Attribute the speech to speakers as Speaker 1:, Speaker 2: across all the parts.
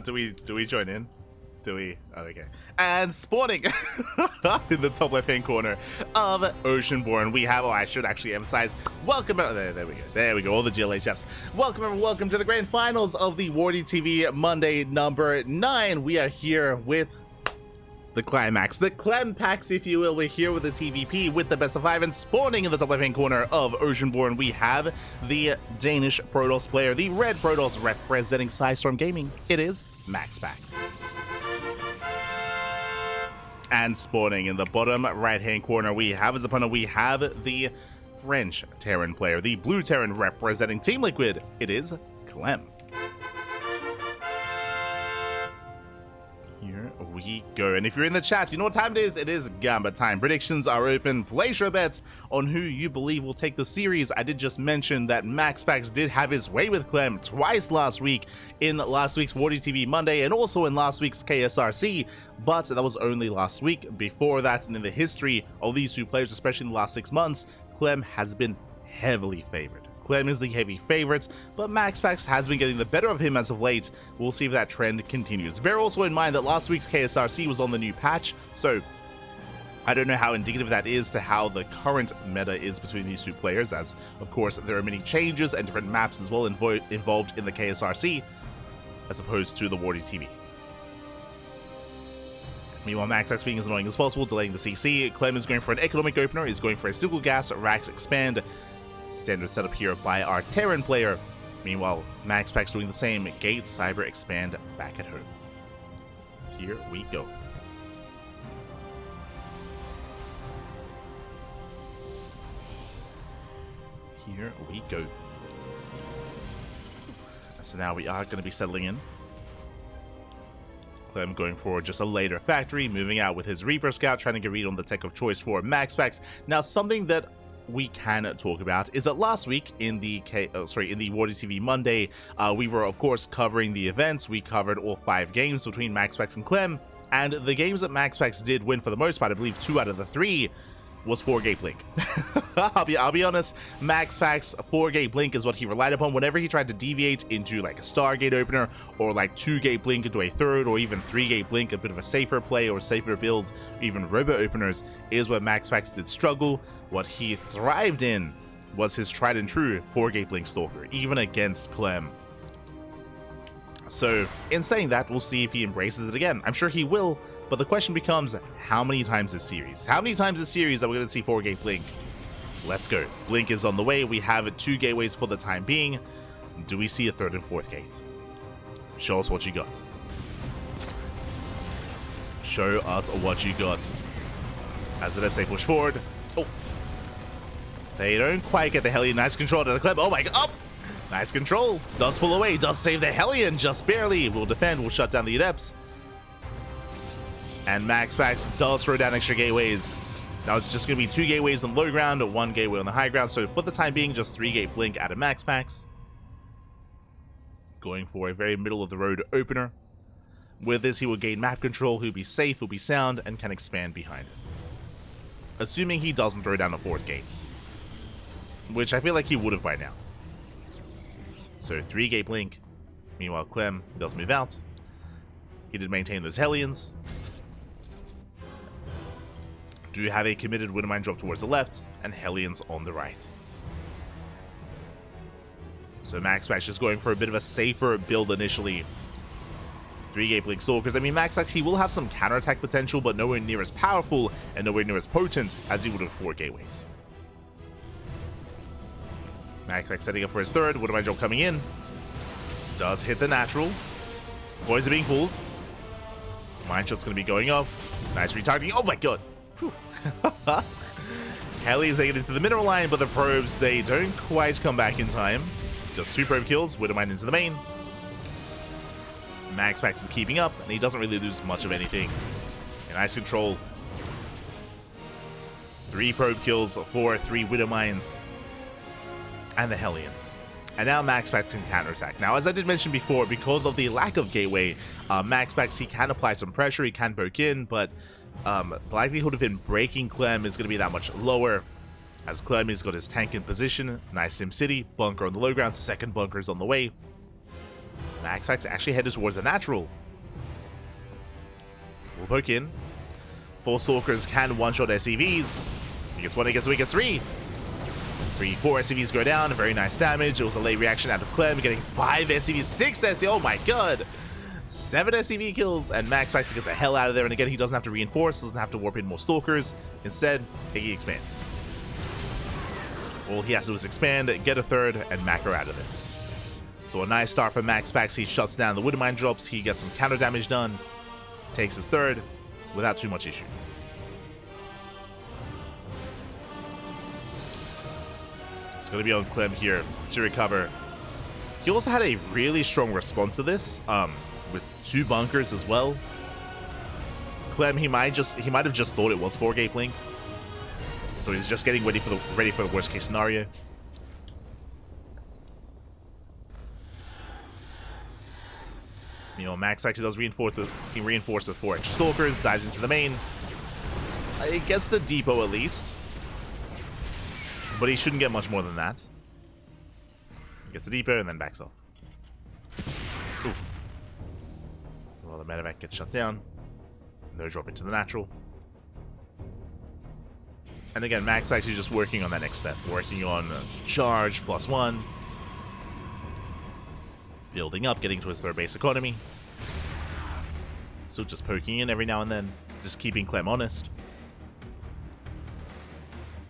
Speaker 1: Do we join in? Do we? Oh, okay. And spawning in the top left-hand corner of Oceanborn, we have, I should actually emphasize, welcome, there we go. There we go, all the GLHFs. Welcome, everyone, welcome to the grand finals of the WardiTV Monday number 9. We are here with the climax, the Clem packs, if you will. We're here with the TvP with the best of 5, and spawning in the top left-hand corner of Oceanborn, we have the Danish Protoss player, the red Protoss representing Storm Gaming. It is MaxPax. And spawning in the bottom right-hand corner, we have as opponent, we have the French Terran player, the blue Terran representing Team Liquid. It is Clem. Here we go. And if you're in the chat, you know what time it is? It is Gambit time. Predictions are open. Place your bets on who you believe will take the series. I did just mention that MaxPax did have his way with Clem twice last week, in last week's WardiTV Monday and also in last week's KSRC, but that was only last week. Before that, and in the history of these two players, especially in the last 6 months, Clem has been heavily favored. Clem is the heavy favorite, but MaxPax has been getting the better of him as of late. We'll see if that trend continues. Bear also in mind that last week's KSRC was on the new patch, so I don't know how indicative that is to how the current meta is between these two players, as of course there are many changes and different maps as well involved in the KSRC, as opposed to the WardiTV. Meanwhile, MaxPax being as annoying as possible, delaying the CC. Clem is going for an economic opener, is going for a single gas, Rax expand. Standard setup here by our Terran player. Meanwhile, MaxPax doing the same. Gate, Cyber, expand, back at home. Here we go. Here we go. So now we are going to be settling in. Clem going for just a later factory, moving out with his Reaper Scout, trying to get read on the tech of choice for MaxPax. Now, something that we can talk about is that last week in the WardiTV Monday, we were of course covering the events. We covered all 5 games between MaxPax and Clem, and the games that MaxPax did win for the most part, I believe 2 out of the 3 was 4-gate blink. I'll be honest, MaxPax 4-gate blink is what he relied upon whenever he tried to deviate into like a Stargate opener, or like 2-gate blink into a 3rd, or even 3-gate blink, a bit of a safer play or safer build, even robo openers, is what MaxPax did struggle. What he thrived in was his tried and true 4-gate blink stalker, even against Clem. So in saying that, we'll see if he embraces it again. I'm sure he will. But the question becomes, how many times this series? How many times this series are we going to see 4-gate blink? Let's go. Blink is on the way. We have 2 gateways for the time being. Do we see a 3rd and 4th gate? Show us what you got. Show us what you got. As the left push forward. Oh. They don't quite get the Hellion. Nice control to the Clem. Oh my god. Oh. Nice control. Does pull away. Does save the Hellion. Just barely. Will defend. Will shut down the Adepts. And MaxPax does throw down extra gateways. Now it's just going to be 2 gateways on the low ground, 1 gateway on the high ground. So for the time being, just 3-gate blink out of MaxPax. Going for a very middle of the road opener. With this, he will gain map control. He'll be safe, he'll be sound, and can expand behind it. Assuming he doesn't throw down a 4th gate. Which I feel like he would have by now. So 3-gate blink. Meanwhile, Clem does move out. He did maintain those Hellions. Do have a committed Wintermine drop towards the left, and Hellions on the right. So MaxPax just going for a bit of a safer build initially. 3-gate blink stalkers. I mean, MaxPax, he will have some counterattack potential, but nowhere near as powerful and nowhere near as potent as he would have 4 gateways. MaxPax setting up for his 3rd. Wintermine drop coming in. Does hit the natural. Poison being pulled. Mine shot's going to be going up. Nice retargeting. Oh my god. Hellions, they get into the mineral line, but the probes, they don't quite come back in time. Just 2 probe kills, Wintermine into the main. MaxPax is keeping up, and he doesn't really lose much of anything. And nice control. 3 probe kills for 3 Wintermines. And the Hellions. And now MaxPax can counterattack. Now, as I did mention before, because of the lack of gateway, MaxPax, he can apply some pressure, he can poke in, but the likelihood of him breaking Clem is going to be that much lower, as Clem has got his tank in position. Nice SimCity, bunker on the low ground, 2nd bunker's on the way. MaxPax actually headed towards the natural. We'll poke in. 4 Stalkers can one-shot SCVs. He gets 1, he gets 2, he gets 3. 4 SCVs go down. Very nice damage. It was a late reaction out of Clem, getting 5 SCVs, 6 SCVs. Oh my god. 7 SCV kills, and MaxPax to get the hell out of there. And again, he doesn't have to reinforce, doesn't have to warp in more Stalkers. Instead, he expands. All he has to do is expand, get a third, and macro out of this. So a nice start for MaxPax. He shuts down the Wood Mine drops. He gets some counter damage done. Takes his third without too much issue. It's going to be on Clem here to recover. He also had a really strong response to this, with 2 bunkers as well. Clem, he might have just thought it was 4 Gate Blink. So he's just getting ready for the worst case scenario. You know, MaxPax does reinforce with 4 extra Stalkers, dives into the main. He gets the depot at least. But he shouldn't get much more than that. He gets the depot and then backs off. Ooh. Well, the medevac gets shut down. No drop into the natural. And again, MaxPax is just working on that next step. Working on charge +1. Building up, getting to his 3rd base economy. Still just poking in every now and then. Just keeping Clem honest.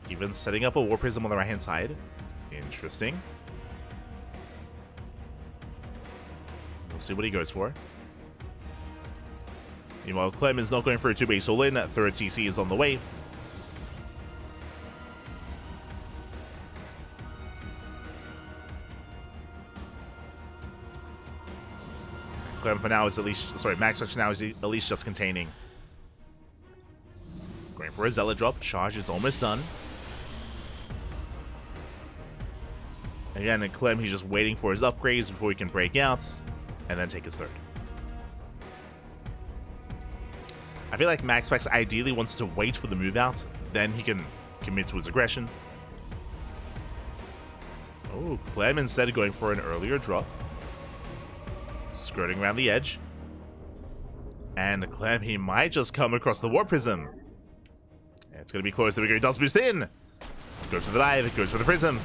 Speaker 1: Even setting up a War Prism on the right-hand side. Interesting. We'll see what he goes for. Meanwhile, Clem is not going for a 2-base all-in. 3rd CC is on the way. Clem for now is at least... Sorry, MaxPax now is at least just containing. Going for a Zealot drop. Charge is almost done. Again, in Clem, he's just waiting for his upgrades before he can break out, and then take his 3rd. I feel like MaxPax ideally wants to wait for the move out, then he can commit to his aggression. Oh, Clem instead going for an earlier drop. Skirting around the edge. And Clem, he might just come across the Warp Prism. It's going to be close. There we go. He does boost in. Goes for the dive. Goes for the Prism.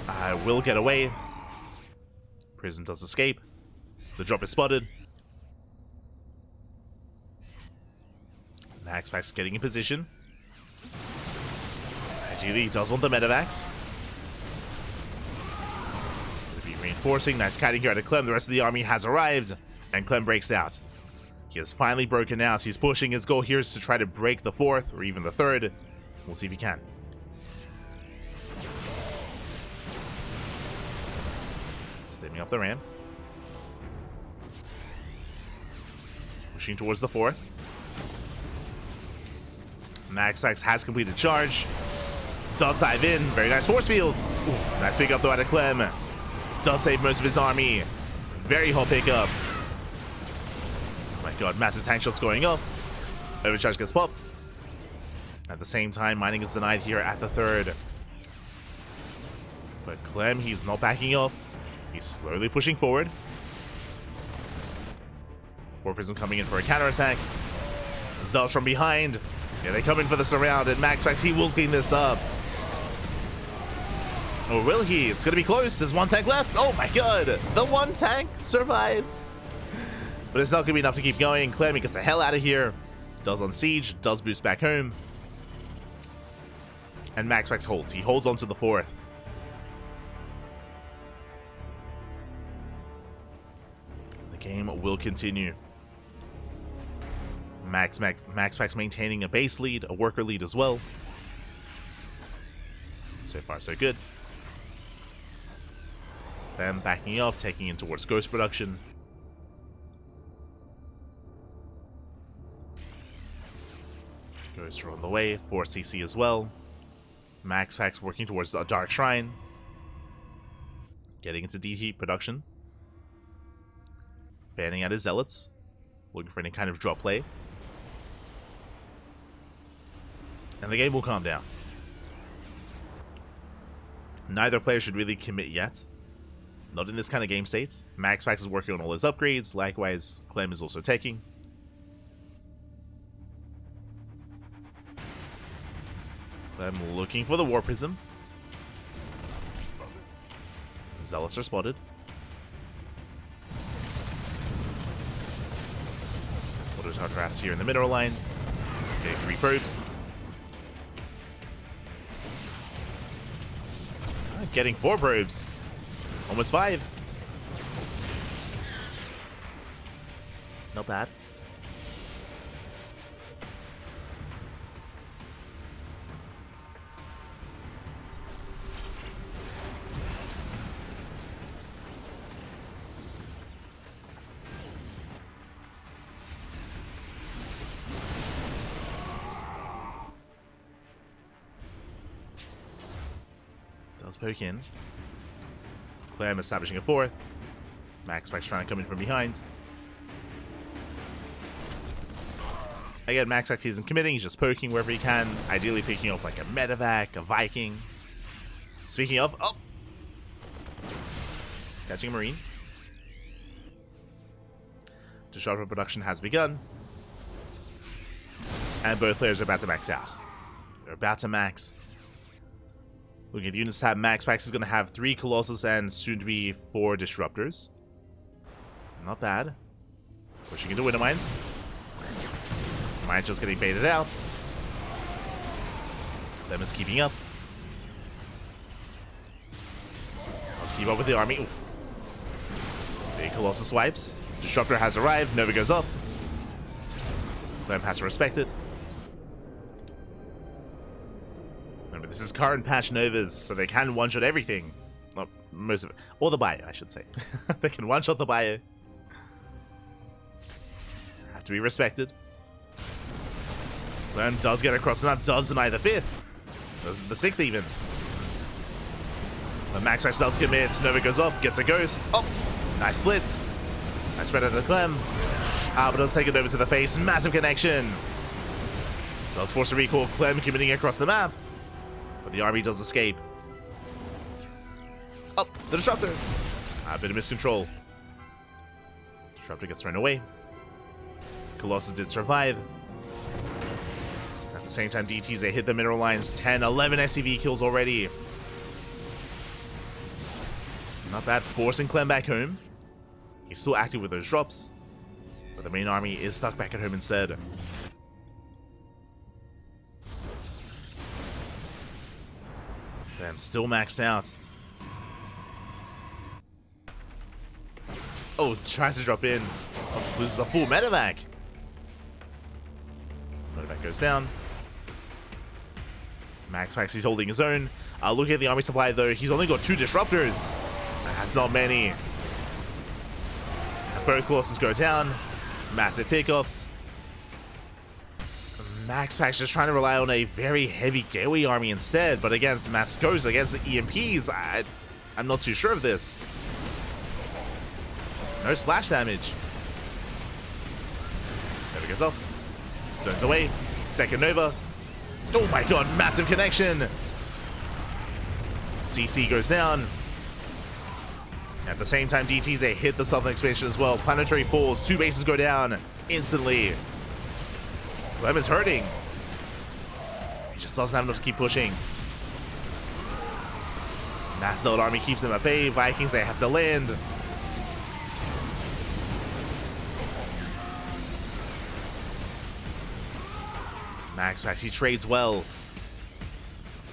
Speaker 1: I will get away. Prism does escape. The drop is spotted. MaxPax getting in position. Ideally, he does want the medevacs. Going to be reinforcing. Nice kiting here out of Clem. The rest of the army has arrived. And Clem breaks out. He has finally broken out. He's pushing. His goal here is to try to break the 4th or even the 3rd. We'll see if he can. Stepping up the ramp. Pushing towards the 4th. MaxPax has completed charge. Does dive in. Very nice force fields. Ooh, nice pickup though out of Clem. Does save most of his army. Very hot pickup. Oh my god, massive tank shots going up. Overcharge gets popped. At the same time, mining is denied here at the 3rd. But Clem, he's not backing up. He's slowly pushing forward. War Prism coming in for a counterattack. Zealot from behind. Yeah, they come in for the surround, and MaxPax, he will clean this up. Or will he? It's going to be close. There's 1 tank left. Oh my god. The 1 tank survives. But it's not going to be enough to keep going. Clem, he gets the hell out of here. Does on siege. Does boost back home. And MaxPax holds. He holds on to the 4th. The game will continue. MaxPax maintaining a base lead, a worker lead as well. So far, so good. Then backing up, taking in towards Ghost production. Ghosts are on the way, 4 CC as well. MaxPax working towards a Dark Shrine. Getting into DT production. Fanning out his Zealots. Looking for any kind of drop play. And the game will calm down. Neither player should really commit yet. Not in this kind of game state. MaxPax is working on all his upgrades. Likewise, Clem is also taking. Clem looking for the War Prism. Zealots are spotted. Autos are harassed here in the mineral line. Getting 3 probes. Getting 4 probes. Almost 5. Not bad. Does poke in. Clem establishing a 4th. MaxPax trying to come in from behind. Again, MaxPax isn't committing, he's just poking wherever he can. Ideally picking up like a medevac, a Viking. Speaking of, oh! Catching a Marine. Disruptor production has begun. And both players are about to max out. They're about to max. Looking at the units tab, MaxPax is going to have 3 Colossus and soon to be 4 Disruptors. Not bad. Pushing into Winter Mines. Mines just getting baited out. Them is keeping up. Let's keep up with the army. Oof. Big Colossus swipes. Disruptor has arrived. Nova goes up. Clem has to respect it. Remember, this is current patch Novas, so they can one-shot everything. Well, most of it. Or the bio, I should say. They can one-shot the bio. Have to be respected. Clem does get across the map, does deny the 5th. The 6th even. But MaxPax does commit. Nova goes off, gets a ghost. Oh! Nice split. Nice spread out of Clem. But does take it over to the face. Massive connection. Does force a recall. Clem committing across the map. But the army does escape. Oh, the Disruptor. A bit of miscontrol. Disruptor gets thrown away. Colossus did survive. At the same time, DTs, they hit the mineral lines. 10, 11 SCV kills already. Not bad. Forcing Clem back home. He's still active with those drops. But the main army is stuck back at home instead. Them still maxed out. Oh, tries to drop in. Oh, loses a full medevac. Medevac goes down. MaxPax, he's holding his own. Looking at the army supply though, he's only got 2 Disruptors. That's not many. Both Colossus go down. Massive pickups. MaxPax just trying to rely on a very heavy gateway army instead, but against Mascos, against the EMPs, I'm not too sure of this. No splash damage. Nova goes off. Zones away. Second Nova. Oh my god, massive connection. CC goes down. At the same time, DTs, they hit the southern expansion as well. Planetary falls. 2 bases go down instantly. Clem is hurting. He just doesn't have enough to keep pushing. Mass army keeps them at bay. Vikings, they have to land. MaxPax, he trades well.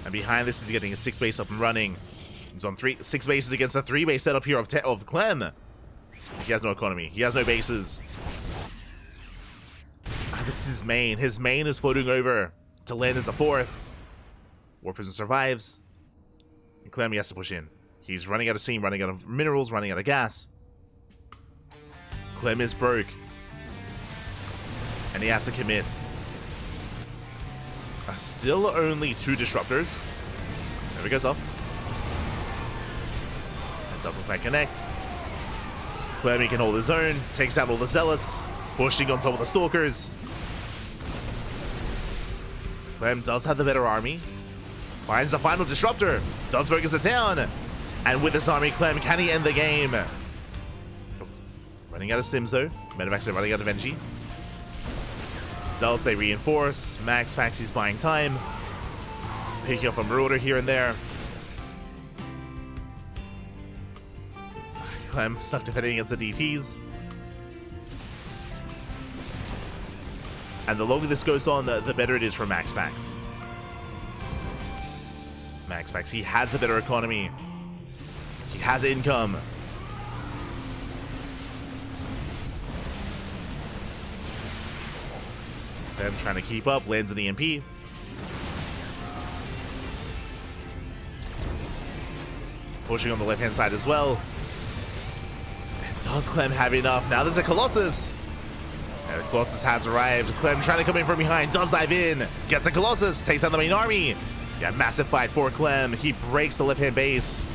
Speaker 1: And behind this, he's getting a 6th base up and running. He's on 6 bases against a 3 base setup here of Clem. He has no economy. He has no bases. This is his main. His main is floating over to land as a 4th. War Prism survives. And Clem, he has to push in. He's running out of steam, running out of minerals, running out of gas. Clem is broke. And he has to commit. Still only 2 Disruptors. There he goes up. That doesn't quite connect. Clem, he can hold his own. Takes out all the Zealots. Pushing on top of the Stalkers. Clem does have the better army. Finds the final Disruptor. Does focus it down. And with this army, Clem, can he end the game? Oh, running out of Sims though. MetaMax running out of energy. Zealous, they reinforce. MaxPax, he's buying time. Picking up a Marauder here and there. Clem stuck defending against the DTs. And the longer this goes on, the better it is for MaxPax. MaxPax, he has the better economy. He has income. Them trying to keep up, lands an EMP. Pushing on the left-hand side as well. Does Clem have enough? Now there's a Colossus. And the Colossus has arrived. Clem trying to come in from behind. Does dive in. Gets a Colossus. Takes out the main army. Yeah, massive fight for Clem. He breaks the left-hand base.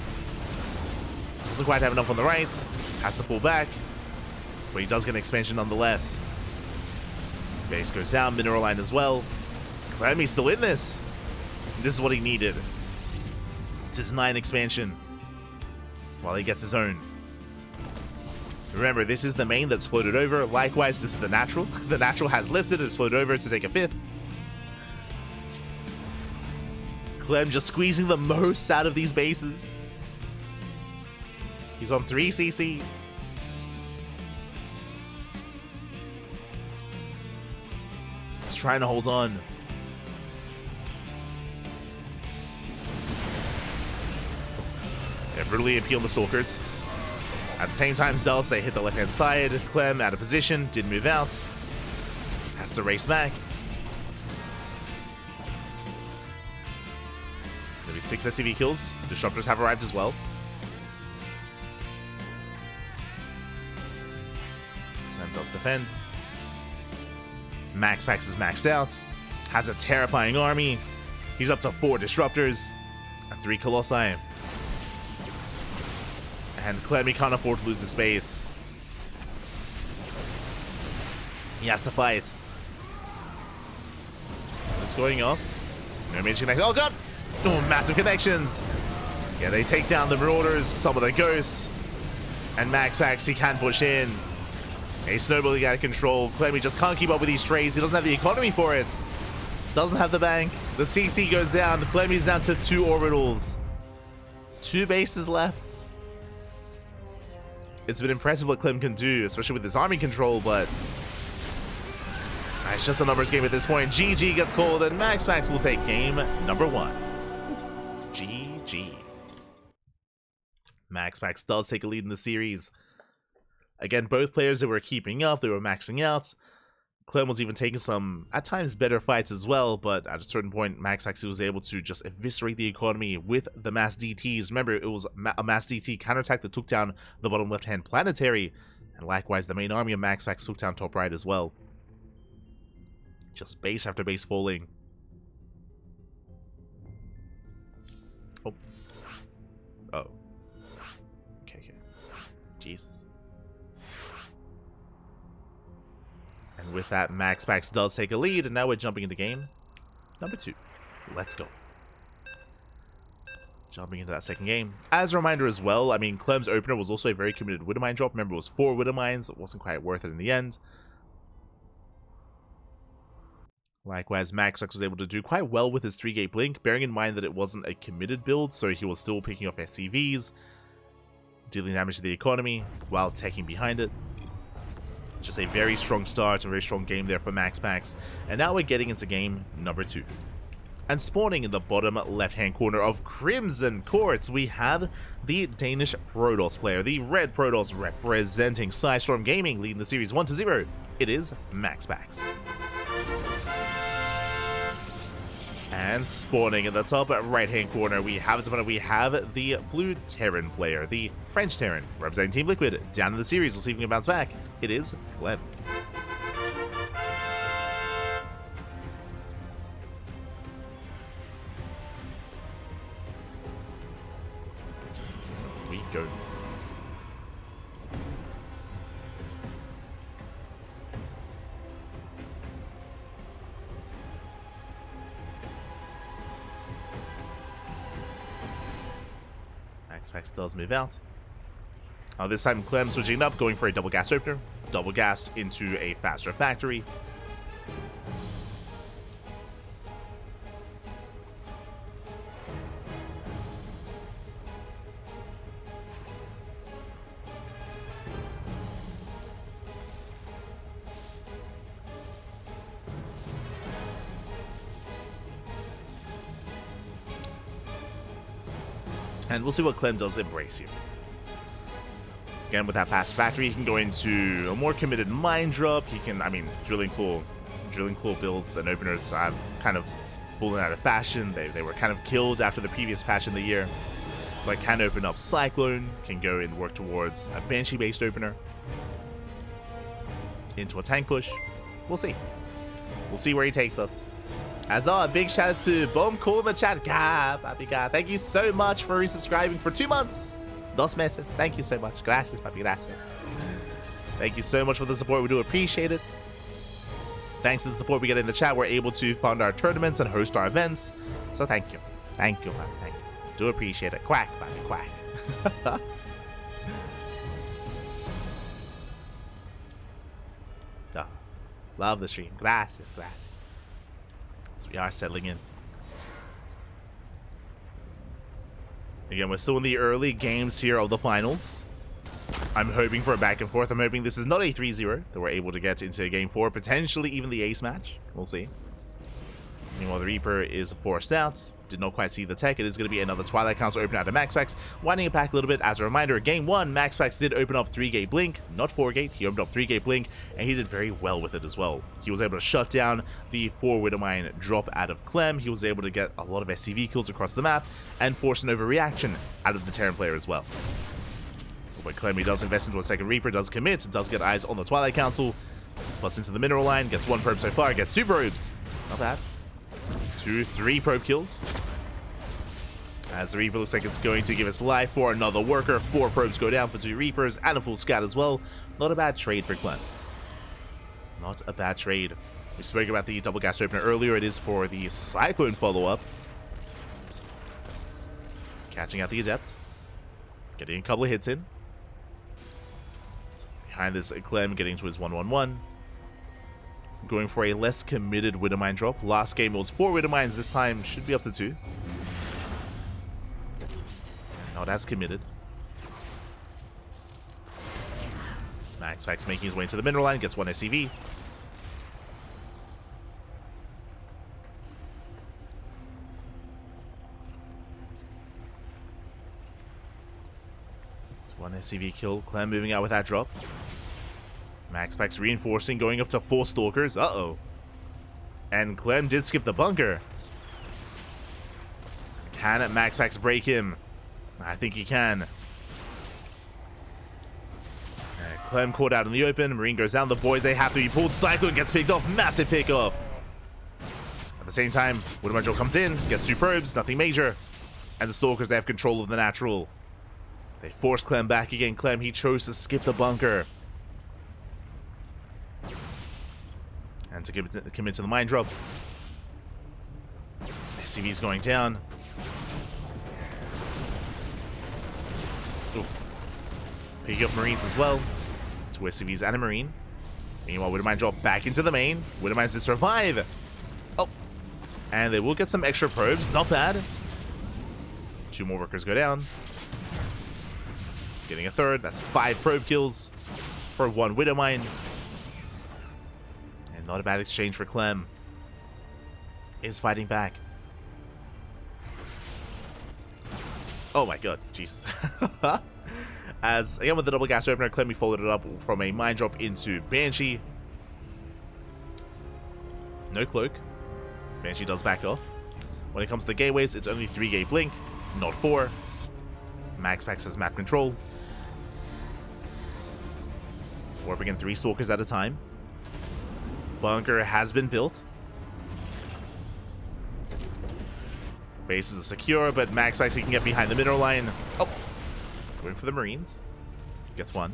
Speaker 1: Doesn't quite have enough on the right. Has to pull back. But he does get an expansion nonetheless. Base goes down. Mineral line as well. Clem, he's still in this. This is what he needed to deny an expansion while he gets his own. Remember, this is the main that's floated over. Likewise, this is the natural. The natural has lifted. It's floated over to take a 5th. Clem just squeezing the most out of these bases. He's on 3 CC. He's trying to hold on. They're brutally impede on the Stalkers. At the same time, Zealous, they hit the left-hand side. Clem out of position, didn't move out. Has to race back. Maybe 6 SCV kills. Disruptors have arrived as well. Clem does defend. MaxPax is maxed out. Has a terrifying army. He's up to 4 Disruptors and 3 Colossi. And Clem, he can't afford to lose the space. He has to fight. What's going on? No major connection. Oh god! Oh, massive connections! Yeah, they take down the Marauders, some of the Ghosts. And MaxPax, he can push in. He's snowballing out of control. Clem, he just can't keep up with these trades. He doesn't have the economy for it. Doesn't have the bank. The CC goes down. Clem is down to 2 orbitals. 2 bases left. It's been impressive what Clem can do, especially with his army control, but it's just a numbers game at this point. GG gets called, and MaxPax will take game number 1. GG. MaxPax does take a lead in the series. Again, both players, they were keeping up, they were maxing out. Clem was even taking some, at times, better fights as well, but at a certain point, MaxPax was able to just eviscerate the economy with the mass DTs. Remember, it was a mass DT counterattack that took down the bottom left-hand planetary, and likewise, the main army of MaxPax took down top right as well. Just base after base falling. Oh. Oh. Okay. Jesus. And with that, MaxPax does take a lead, and now we're jumping into game number 2. Let's go. Jumping into that second game. As a reminder as well, I mean, Clem's opener was also a very committed Widowmine drop. Remember, it was 4 Widowmines. It wasn't quite worth it in the end. Likewise, MaxPax was able to do quite well with his 3-gate blink, bearing in mind that it wasn't a committed build, so he was still picking off SCVs, dealing damage to the economy, while taking behind it. Just a very strong start, a very strong game there for MaxPax. And now we're getting into game number 2. And spawning in the bottom left-hand corner of Crimson Court, we have the Danish Protoss player, the Red Protoss representing Psystorm Gaming, leading the series 1-0. It is MaxPax. And spawning in the top right-hand corner, we have the blue Terran player, the French Terran, representing Team Liquid. Down in the series, we'll see if we can bounce back. It is Clem. We go. MaxPax does move out. This time Clem switching it up, going for a double gas opener. Double gas into a faster factory. And we'll see what Clem does embrace here. Again, with that past factory, he can go into a more committed mine drop. He can, I mean, drilling claw builds and openers have kind of fallen out of fashion. They were kind of killed after the previous patch in the year. But can open up Cyclone, can go and work towards a Banshee-based opener. Into a tank push. We'll see. We'll see where he takes us. As a big shout out to Bomb Call in the chat. Papi God. Thank you so much for resubscribing for 2 months. 2 meses. Thank you so much. Gracias, papi. Gracias. Thank you so much for the support. We do appreciate it. Thanks to the support we get in the chat, we're able to fund our tournaments and host our events. So thank you. Thank you, papi. Thank you. Do appreciate it. Quack, papi. Quack. Oh, love the stream. Gracias. Gracias. We are settling in. Again, we're still in the early games here of the finals. I'm hoping for a back and forth. I'm hoping this is not a 3-0, that we're able to get into game 4, potentially even the ace match. We'll see. Meanwhile, the Reaper is forced out. Did not quite see the tech. It is going to be another Twilight Council open out of MaxPax. Winding it back a little bit. As a reminder, game 1, MaxPax did open up 3-gate blink, not 4-gate. He opened up 3-gate blink, and he did very well with it as well. He was able to shut down the 4 Widowmine drop out of Clem. He was able to get a lot of SCV kills across the map, and force an overreaction out of the Terran player as well. But Clem, he does invest into a second Reaper, does commit, does get eyes on the Twilight Council, plus into the mineral line, gets 1 probe so far, gets 2 probes. Not bad. 2, 3 probe kills. As the Reaper looks like it's going to give us life for another worker. 4 probes go down for 2 Reapers and a full scout as well. Not a bad trade for Clem. Not a bad trade. We spoke about the double gas opener earlier. It is for the Cyclone follow-up. Catching out the Adept. Getting a couple of hits in. Behind this, Clem getting to his 1-1-1. Going for a less committed Widowmine drop. Last game was 4 Widowmines. This time should be up to 2. Now that's committed. MaxPax making his way into the mineral line. Gets 1 SCV. It's 1 SCV kill. Clem moving out with that drop. MaxPax reinforcing, going up to 4 Stalkers. Uh-oh. And Clem did skip the bunker. Can MaxPax break him? I think he can. Clem caught out in the open. Marine goes down. The boys, they have to be pulled. Cyclone gets picked off. Massive pick off. At the same time, Widowmine Drill comes in. Gets 2 probes. Nothing major. And the Stalkers, they have control of the natural. They force Clem back again. Clem, he chose to skip the bunker. And to commit to the mine drop. SCV's going down. Oof. Picking up Marines as well. 2 SCVs and a Marine. Meanwhile, Widowmine drop back into the main. Widowmines to survive. Oh. And they will get some extra probes. Not bad. 2 more workers go down. Getting a 3rd. That's 5 probe kills for 1 Widowmine. And not a bad exchange for Clem. Is fighting back. Oh my god, Jesus. As, again with the double gas opener, Clem followed it up from a mine drop into Banshee. No cloak. Banshee does back off. When it comes to the gateways, it's only 3-gate blink, not 4. MaxPax has map control. Warping in 3 Stalkers at a time. Bunker has been built. Bases are secure, but MaxPax, he can get behind the mineral line. Oh! Going for the Marines. Gets 1.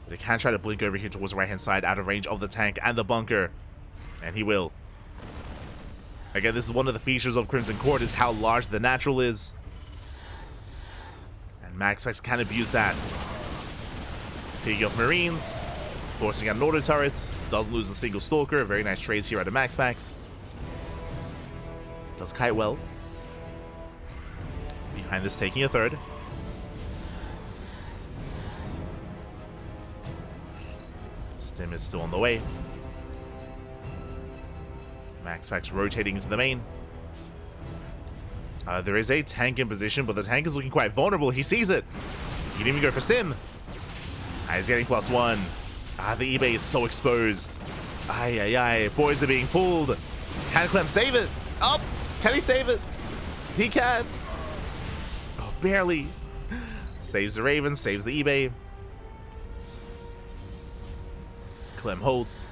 Speaker 1: But he can try to blink over here towards the right-hand side, out of range of the tank and the bunker. And he will. Again, this is one of the features of Crimson Court, is how large the natural is. And MaxPax can abuse that. Picking up Marines, forcing out an auto turret, doesn't lose a single Stalker. Very nice trades here out of MaxPax. Does kite well. Behind this, taking a third. Stim is still on the way. MaxPax rotating into the main. There is a tank in position, but the tank is looking quite vulnerable. He sees it. He can even go for Stim. He's getting +1. The eBay is so exposed. Boys are being pulled. Can Clem save it? Oh, can he save it? He can. Oh, barely. Saves the Raven, saves the eBay. Clem holds.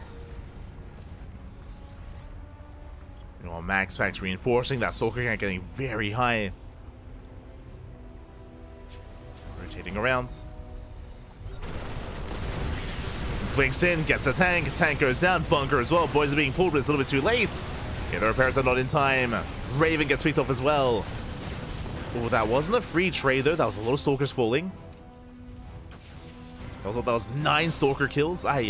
Speaker 1: Meanwhile, MaxPax reinforcing. That Stalker count getting very high. Rotating around. Blinks in, gets the tank. Tank goes down. Bunker as well. Boys are being pulled, but it's a little bit too late. Yeah, the repairs are not in time. Raven gets picked off as well. Oh, that wasn't a free trade, though. That was a lot of Stalkers falling. That was 9 Stalker kills. That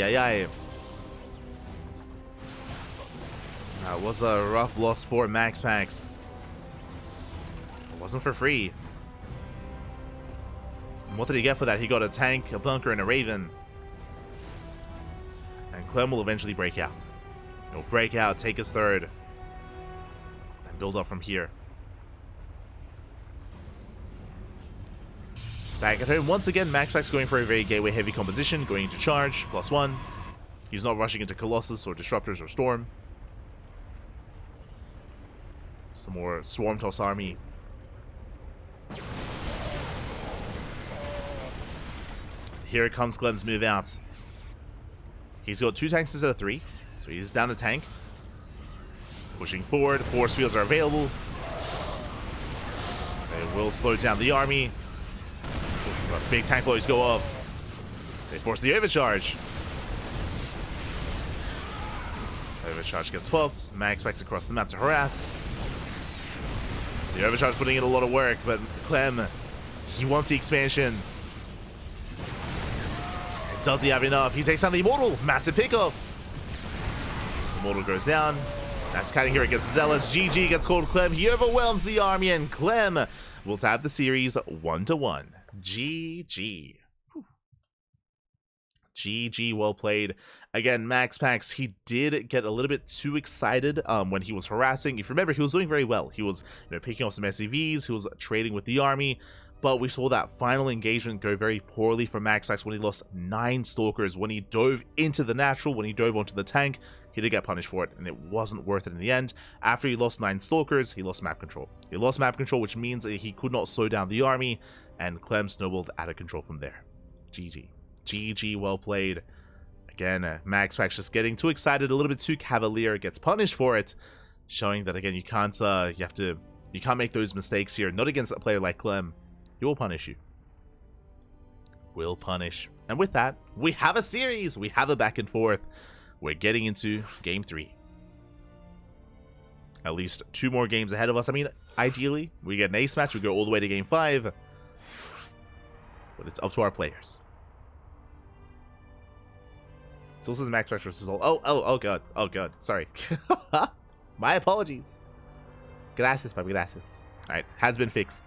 Speaker 1: was a rough loss for MaxPax. It wasn't for free. And what did he get for that? He got a tank, a bunker, and a Raven. And Clem will eventually break out. He'll break out, take his third, and build up from here. Back at home, once again, MaxPax going for a very gateway-heavy composition, going into charge, +1. He's not rushing into Colossus or Disruptors or Storm. Some more Swarm Toss army. Here comes Clem's move out. He's got 2 tanks instead of 3, so he's down a tank. Pushing forward, force fields are available. They will slow down the army. Big tank blows go up. They force the overcharge. Overcharge gets popped. MaxPax across the map to harass. The overcharge putting in a lot of work, but Clem, he wants the expansion. Does he have enough? He takes down the Immortal. Massive pickup. Immortal goes down. That's kiting here against Zealous. GG gets called Clem. He overwhelms the army, and Clem will tap the series 1-1. GG. Whew. GG, well played. Again, MaxPax, he did get a little bit too excited when he was harassing. If you remember, he was doing very well. He was picking off some SCVs. He was trading with the army. But we saw that final engagement go very poorly for MaxPax when he lost 9 Stalkers. When he dove into the natural, when he dove onto the tank, he did get punished for it, and it wasn't worth it in the end. After he lost 9 Stalkers, he lost map control. He lost map control, which means that he could not slow down the army, and Clem snowballed out of control from there. GG. GG, well played. Again, MaxPax just getting too excited, a little bit too cavalier, gets punished for it, showing that, again, you can't make those mistakes here. Not against a player like Clem. He will punish you. Will punish. And with that, we have a series. We have a back and forth. We're getting into game 3. At least 2 more games ahead of us. I mean, ideally, we get an ace match. We go all the way to game 5. But it's up to our players. Still says MaxPax versus all. Oh god. Oh god. Sorry. My apologies. Gracias, papi. Gracias. Alright. Has been fixed.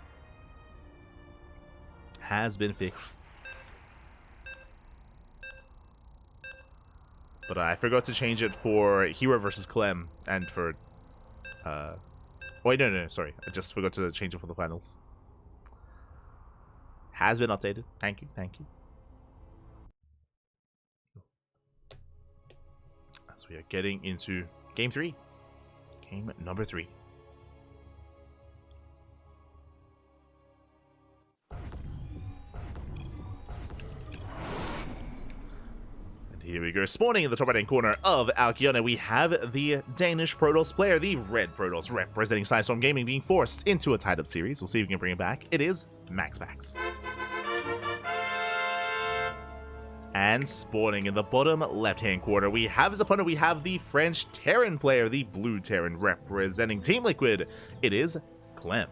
Speaker 1: Has been fixed. But I forgot to change it for Hero versus Clem and for wait, no, sorry. I just forgot to change it for the finals. Has been updated. Thank you. As we are getting into game 3. Game number 3. Here we go, spawning in the top right-hand corner of Alkiona, we have the Danish Protoss player, the Red Protoss, representing Sidestorm Gaming, being forced into a tied-up series. We'll see if we can bring it back. It is MaxPax. And spawning in the bottom left-hand corner, we have his opponent, we have the French Terran player, the Blue Terran, representing Team Liquid. It is Clem.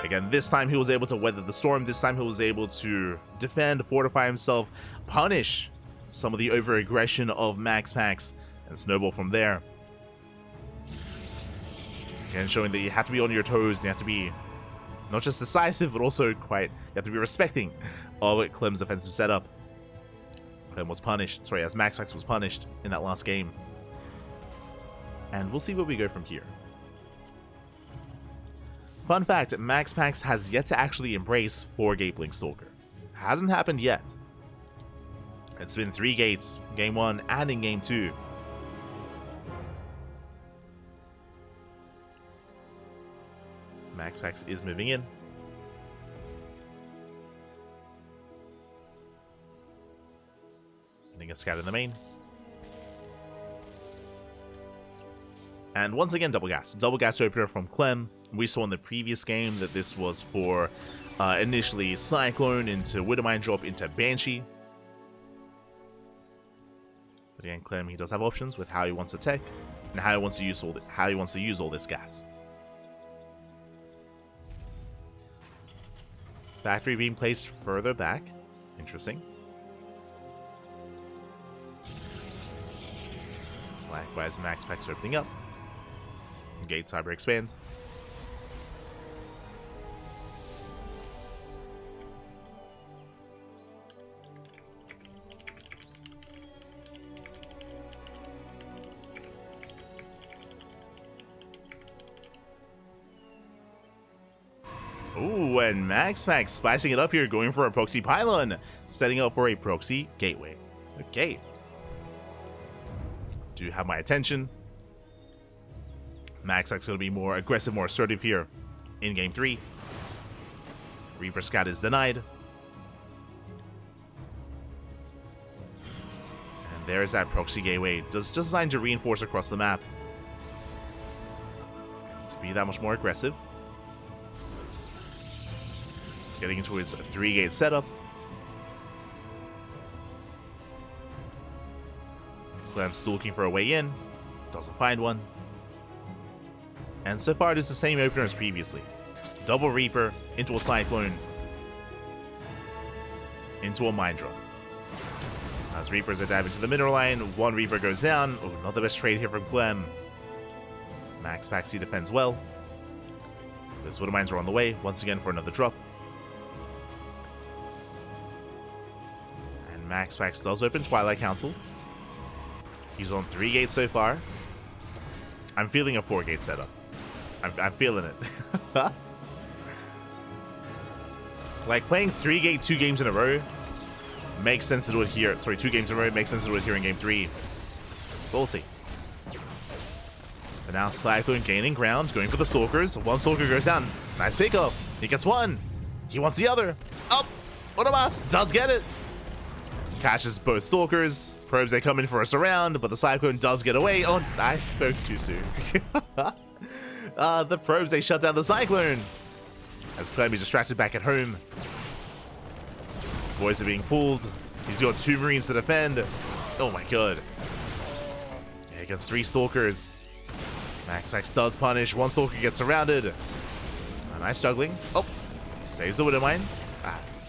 Speaker 1: Again, this time he was able to weather the storm. This time he was able to defend, fortify himself, punish some of the over-aggression of MaxPax, and snowball from there. Again, showing that you have to be on your toes, and you have to be not just decisive, but also you have to be respecting of Clem's defensive setup. As Clem was punished, as MaxPax was punished in that last game. And we'll see where we go from here. Fun fact, MaxPax has yet to actually embrace 4-gate Blink Stalker. Hasn't happened yet. It's been 3 gates, game 1 and in game 2. So MaxPax is moving in. Getting a scout in the main. And once again, double gas. Double gas opener from Clem. We saw in the previous game that this was for initially Cyclone into Widowmine drop into Banshee. But again, Clem, he does have options with how he wants to tech and how he wants to use all this gas. Factory being placed further back. Interesting. Likewise, MaxPax opening up. Gate cyber expand. Ooh, and MaxPax spicing it up here, going for a proxy pylon, setting up for a proxy gateway. Okay. Do have my attention. MaxPax going to be more aggressive, more assertive here in game 3. Reaper Scout is denied. And there's that proxy gateway. Just designed to reinforce across the map. To be that much more aggressive. Getting into his 3-gate setup. Clem's still looking for a way in. Doesn't find one. And so far it is the same opener as previously. Double Reaper into a Cyclone. Into a Mine Drop. As Reapers are diving into the mineral line, 1 Reaper goes down. Oh, not the best trade here from Clem. MaxPax, he defends well. Those Widow Mines are on the way, once again for another drop. And MaxPax does open Twilight Council. He's on 3 gates so far. I'm feeling a 4-gate setup. I'm feeling it. Like, playing 3-gate 2 games in a row makes sense to do it here. Sorry, 2 games in a row makes sense to do it here in game 3. We'll see. But now Cyclone gaining ground, going for the Stalkers. 1 Stalker goes down. Nice pickoff. He gets 1. He wants the other. Oh! Onomas does get it. Catches both Stalkers. Probes, they come in for a surround, but the Cyclone does get away. Oh, I spoke too soon. The Probes, they shut down the Cyclone. As Clem is distracted back at home. Boys are being pulled. He's got 2 Marines to defend. Oh my god. Yeah, he gets 3 Stalkers. MaxPax does punish. 1 Stalker gets surrounded. A nice juggling. Oh, saves the Widowmine.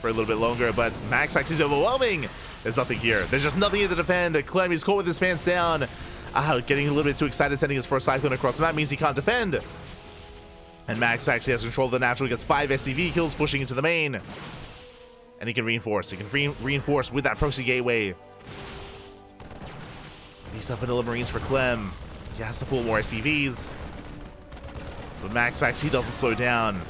Speaker 1: For a little bit longer, but MaxPax is overwhelming. There's nothing here. There's just nothing here to defend. Clem is caught with his pants down. Getting a little bit too excited, sending his first Cyclone across the map means he can't defend. And MaxPax, he has control of the natural, gets 5 SCV kills, pushing into the main. And he can reinforce. He can reinforce with that proxy gateway. These are vanilla Marines for Clem. He has to pull more SCVs. But MaxPax, he doesn't slow down.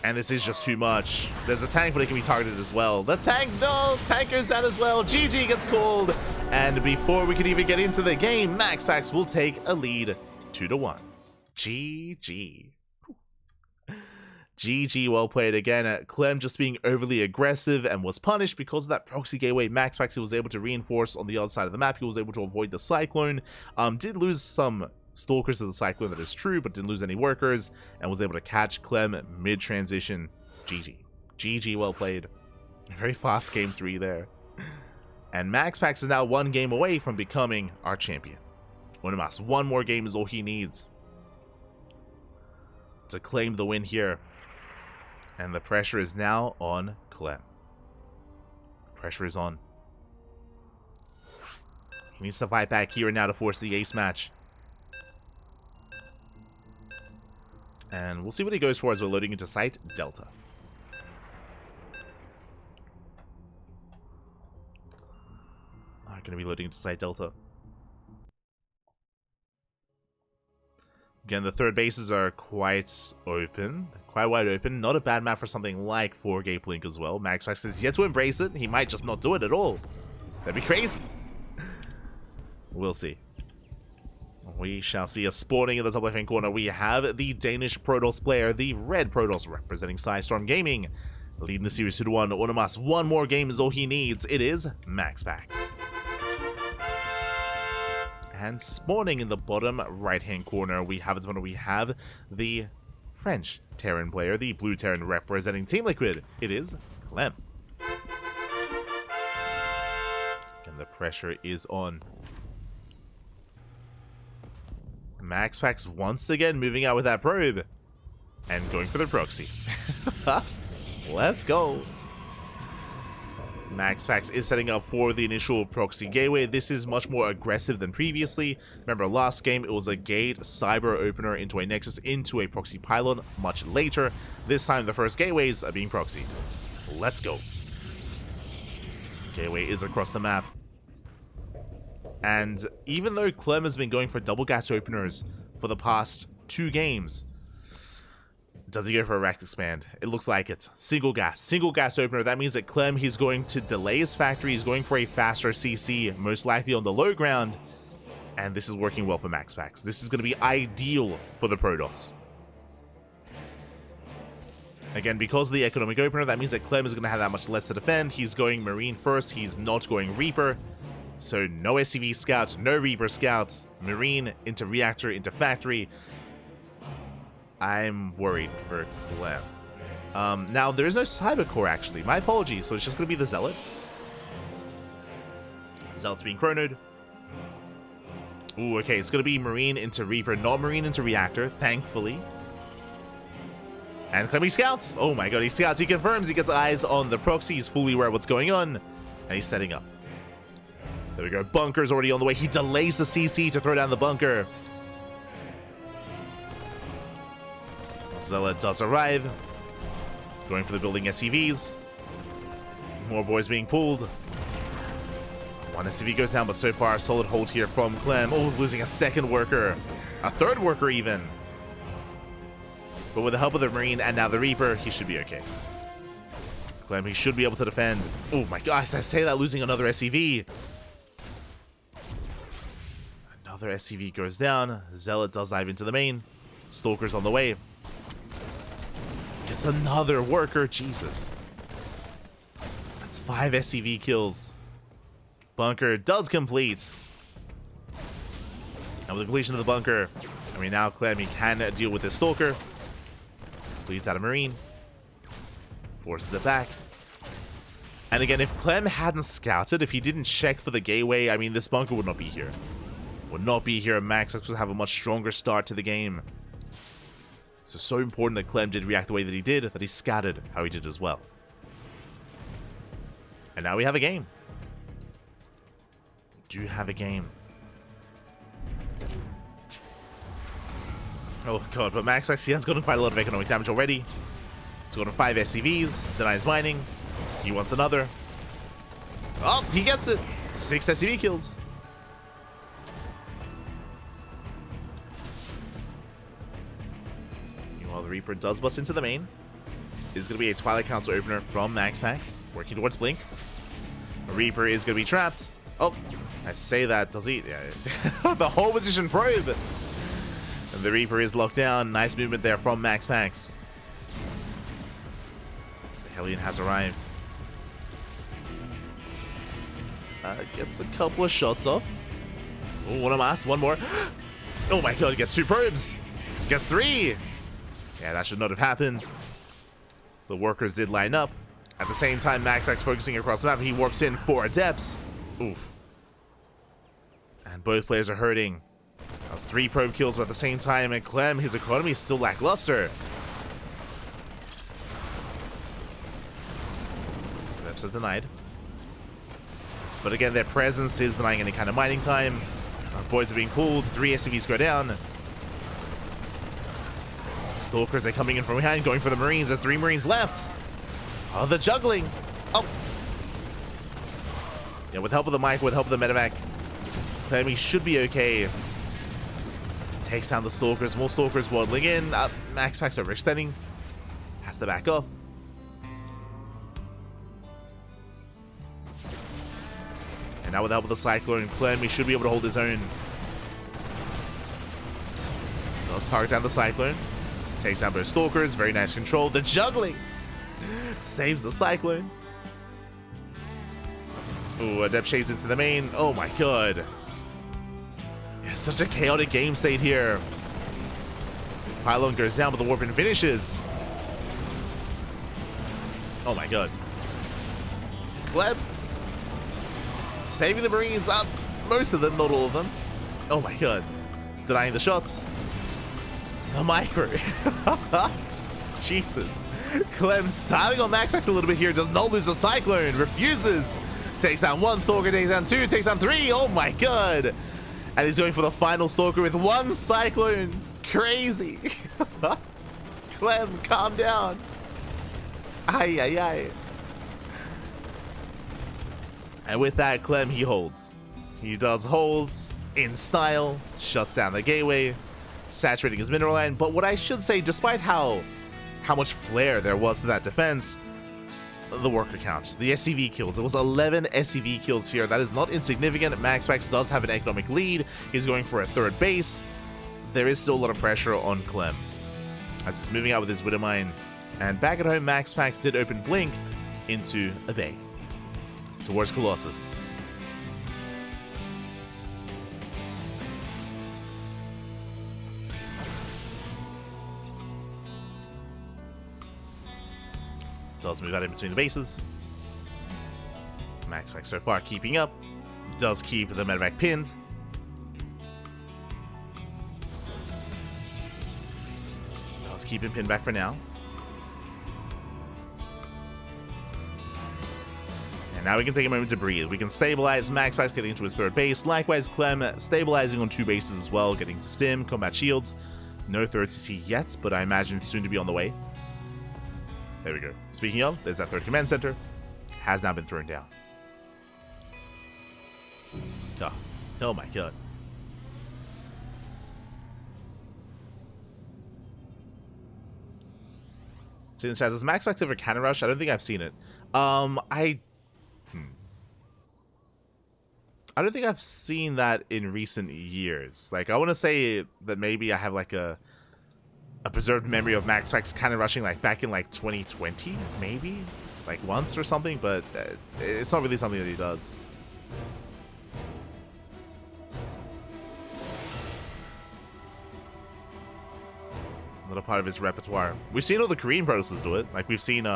Speaker 1: And this is just too much. There's a tank, but it can be targeted as well. The tank, no! Tank goes down as well. GG gets called. And before we can even get into the game, MaxPax will take a lead 2-1. GG. GG, well played again. Clem just being overly aggressive and was punished because of that proxy gateway. MaxPax, he was able to reinforce on the other side of the map. He was able to avoid the Cyclone. Did lose some Stalkers to the Cyclone, that is true, but didn't lose any workers, and was able to catch Clem mid-transition. GG. GG, well played. Very fast game 3 there. And MaxPax is now 1 game away from becoming our champion. One more game is all he needs to claim the win here. And the pressure is now on Clem. Pressure is on. He needs to fight back here and now to force the ace match. And we'll see what he goes for as we're loading into site Delta. I'm going to be loading into site Delta. Again, the third bases are quite open, quite wide open. Not a bad map for something like 4-Gate Blink as well. MaxPax is yet to embrace it. He might just not do it at all. That'd be crazy. We'll see. We shall see a spawning in the top left-hand corner. We have the Danish Protoss player, the red Protoss, representing Storm Gaming, leading the series 2-1. Onimas, one more game is all he needs. It is MaxPax. And spawning in the bottom right-hand corner, we have the French Terran player, the blue Terran representing Team Liquid. It is Clem. And the pressure is on. MaxPax once again moving out with that probe and going for the proxy. Let's go. MaxPax is setting up for the initial proxy gateway. This is much more aggressive than previously. Remember, last game it was a gate, cyber opener into a nexus, into a proxy pylon much later. This time the first gateways are being proxied. Let's go. Gateway is across the map. And even though Clem has been going for double gas openers for the past 2 games, does he go for a rack expand? It looks like it. Single gas opener. That means that Clem, he's going to delay his factory. He's going for a faster CC, most likely on the low ground. And this is working well for MaxPax. This is going to be ideal for the Protoss. Again, because of the economic opener, that means that Clem is going to have that much less to defend. He's going Marine first. He's not going Reaper. So no SCV scouts, no Reaper scouts. Marine into reactor, into factory. I'm worried for Clem. Now, there is no Cyber Core, actually. My apologies. So it's just going to be the Zealot. Zealot's being chronoed. Ooh, okay. It's going to be Marine into Reaper, not Marine into Reactor, thankfully. And Clem, he scouts. Oh my god, he scouts. He confirms. He gets eyes on the proxy. He's fully aware of what's going on. And he's setting up. There we go. Bunker's already on the way. He delays the CC to throw down the bunker. Zealot does arrive. Going for the building SCVs. More boys being pulled. One SCV goes down, but so far a solid hold here from Clem. Oh, losing a second worker. A third worker even. But with the help of the Marine and now the Reaper, he should be okay. Clem, he should be able to defend. Oh my gosh, I say that, losing another SCV. Another SCV goes down. Zealot does dive into the main. Stalker's on the way. It's another worker. Jesus. That's 5 SCV kills. Bunker does complete. And with the completion of the bunker, I mean, now Clem, he can deal with this Stalker. Bleeds out a Marine. Forces it back. And again, if Clem hadn't scouted, if he didn't check for the gateway, I mean, this bunker would not be here. Would not be here. MaxPax would have a much stronger start to the game. So important that Clem did react the way that he did, that he scouted how he did as well. And now we have a game. We do have a game. Oh god, but MaxPax, he has gotten quite a lot of economic damage already. He's gotten 5 SCVs, denies mining. He wants another. Oh, he gets it. 6 SCV kills. Meanwhile, the Reaper does bust into the main. This is going to be a Twilight Council opener from MaxPax, working towards Blink. The Reaper is going to be trapped. Oh, I say that, does he? Yeah. The whole position probe. And the Reaper is locked down. Nice movement there from MaxPax. The Hellion has arrived. Gets a couple of shots off. Oh, one of us, one more. Oh my god, he gets 2 probes. Gets 3. Yeah, that should not have happened. The workers did line up. At the same time, MaxPax focusing across the map. He warps in 4 adepts. Oof. And both players are hurting. That was 3 probe kills, but at the same time, and Clem, his economy is still lackluster. Perks are denied. But again, their presence is denying any kind of mining time. Voids are being pulled. 3 SCVs go down. Stalkers are coming in from behind, going for the Marines. There's 3 Marines left. Oh, the juggling. Oh. Yeah, with help of the mic, with help of the medevac, Clem should be okay. Takes down the Stalkers. More Stalkers waddling in. MaxPax overextending. Has to back off. And now with the help of the Cyclone, Clem, he should be able to hold his own. Does target down the Cyclone. Takes down both Stalkers. Very nice control. The juggling saves the Cyclone. Ooh, Adept shades into the main. Oh my god. Yeah, such a chaotic game state here. Pylon goes down, but the Warpin finishes. Oh my god. Clem saving the Marines up. Most of them, not all of them. Oh my god. Denying the shots. The micro. Jesus. Clem styling on MaxPax a little bit here. Does not lose the Cyclone. Refuses. Takes down 1 Stalker. Takes down 2. Takes down 3. Oh my god. And he's going for the final Stalker with 1 Cyclone. Crazy. Clem, calm down. Ay, ay, ay. And with that, Clem, he holds. He does hold in style, shuts down the gateway, saturating his mineral line. But what I should say, despite how much flair there was to that defense, the worker count, the SCV kills. It was 11 SCV kills here. That is not insignificant. MaxPax does have an economic lead. He's going for a 3rd base. There is still a lot of pressure on Clem as he's moving out with his Widow Mine. And back at home, MaxPax did open Blink into a bay towards Colossus. Does move out in between the bases. MaxPax so far keeping up. Does keep the medevac pinned. Does keep him pinned back for now. And now we can take a moment to breathe. We can stabilize MaxPax getting into his 3rd base. Likewise, Clem stabilizing on 2 bases as well, getting to stim, combat shields. No 3rd CC yet, but I imagine soon to be on the way. There we go. Speaking of, there's that 3rd command center. Has now been thrown down. Oh my god. See in the chat, does MaxPax ever cannon rush? I don't think I've seen it. I don't think I've seen that in recent years. Like, I want to say that maybe I have like a preserved memory of MaxPax cannon rushing like back in like 2020, maybe like once or something, but it's not really something that he does. Not a part of his repertoire. We've seen all the Korean producers do it. Like we've seen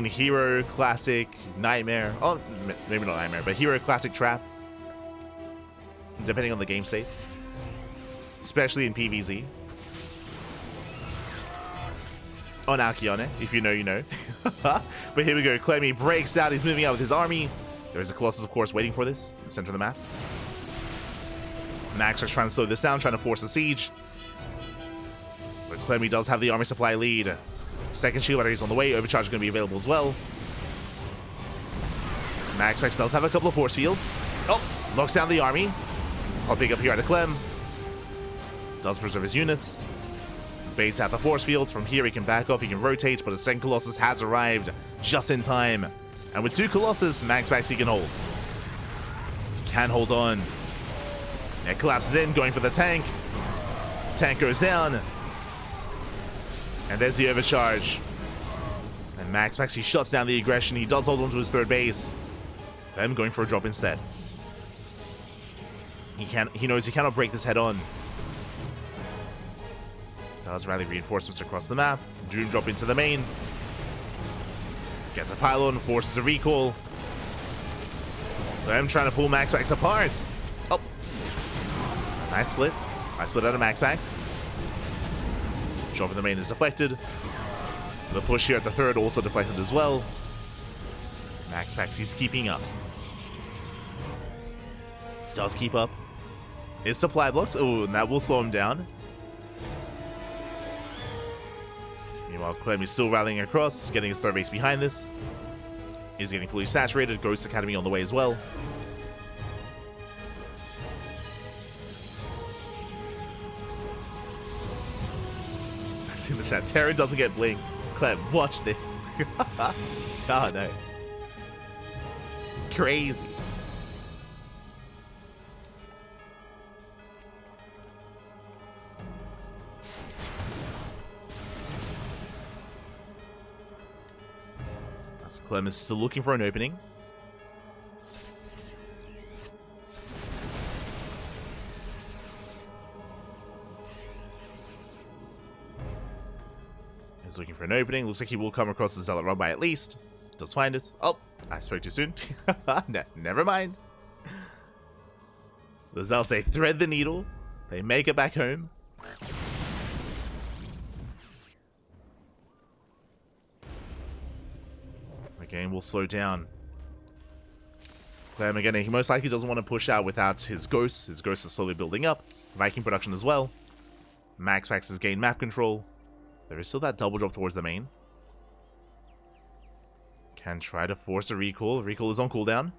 Speaker 1: Hero, Classic, Nightmare. Oh, maybe not Nightmare, but Hero, Classic, Trap. Depending on the game state, especially in PvZ. On Alkione, if you know, you know. But here we go. Clem, he breaks out. He's moving out with his army. There's a Colossus, of course, waiting for this in the center of the map. Max is trying to slow this down, trying to force a siege. But Clem, he does have the army supply lead. 2nd shield battery is on the way. Overcharge is going to be available as well. MaxPax does have a couple of force fields. Oh, locks down the army. Popping up here at Clem. Does preserve his units. Baits out the force fields. From here, he can back off, he can rotate, but a 2nd Colossus has arrived just in time. And with 2 Colossus, MaxPax he can hold. He can hold on. It collapses in, going for the tank. Tank goes down. And there's the overcharge. And MaxPax, he shuts down the aggression. He does hold on to his 3rd base. Them going for a drop instead. He knows he cannot break this head on. Does rally reinforcements across the map. Doom drop into the main. Gets a pylon, forces a recall. Them trying to pull MaxPax apart. Oh. Nice split. Nice split out of MaxPax. Drop in the main is deflected. The push here at the 3rd also deflected as well. MaxPax, he's keeping up. Does keep up. His supply blocked. Oh, and that will slow him down. Meanwhile, Clem is still rallying across, getting his third base behind this. He's getting fully saturated. Ghost Academy on the way as well. I see in the chat. Terran doesn't get blink. Clem, watch this. Oh no. Crazy. Clem is still looking for an opening. He's looking for an opening. Looks like he will come across the Zealot run by at least. Does find it. Oh, I spoke too soon. No, never mind. The Zealots, they thread the needle. They make it back home. Game will slow down. Clem again, he most likely doesn't want to push out without his ghosts. His ghosts are slowly building up. Viking production as well. MaxPax has gained map control. There is still that double drop towards the main. Can try to force a recall. Recall is on cooldown.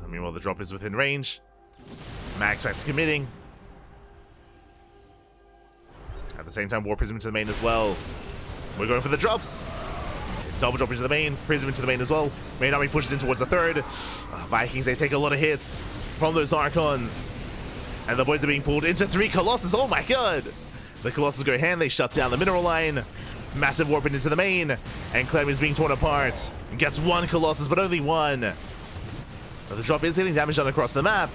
Speaker 1: Meanwhile, the drop is within range. MaxPax committing. At the same time, War Prism into the main as well. We're going for the drops. Double drop into the main, Prism into the main as well. Main army pushes in towards the third. Vikings, they take a lot of hits from those Archons. And the boys are being pulled into 3 Colossus. Oh my god! The Colossus go hand, they shut down the mineral line. Massive warp into the main. And Clem is being torn apart. Gets 1 Colossus, but only 1. But the drop is getting damage done across the map.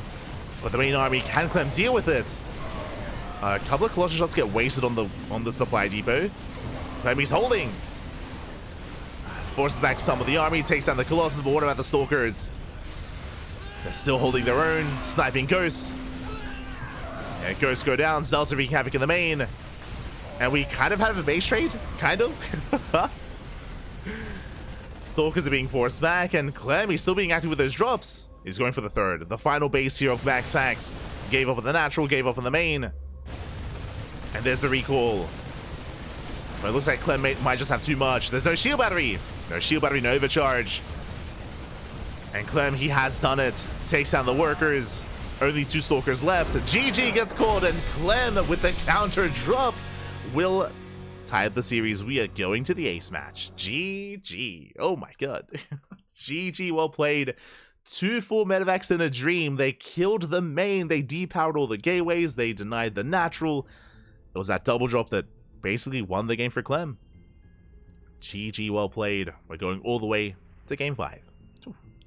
Speaker 1: But the main army, can Clem deal with it? A couple of Colossus shots get wasted on the supply depot. Clemmy's holding. Forces back some of the army, takes down the Colossus, but what about the Stalkers? They're still holding their own, sniping Ghosts. Yeah, Ghosts go down, Zealots are wreaking havoc in the main. And we kind of have a base trade, kind of. Stalkers are being forced back, and Clem, he's still being active with those drops. He's going for the third. The final base here of MaxPax. Gave up on the natural, gave up on the main. And there's the recall. But it looks like Clem might just have too much. There's no shield battery. No shield battery, no overcharge. And Clem, he has done it. Takes down the workers. Only 2 Stalkers left. GG gets called, and Clem with the counter drop will tie up the series. We are going to the ace match. GG. Oh my god. GG, well played. 2 full medevacs in a dream. They killed the main. They depowered all the gateways. They denied the natural. It was that double drop that basically won the game for Clem. GG, well played. We're going all the way to game 5.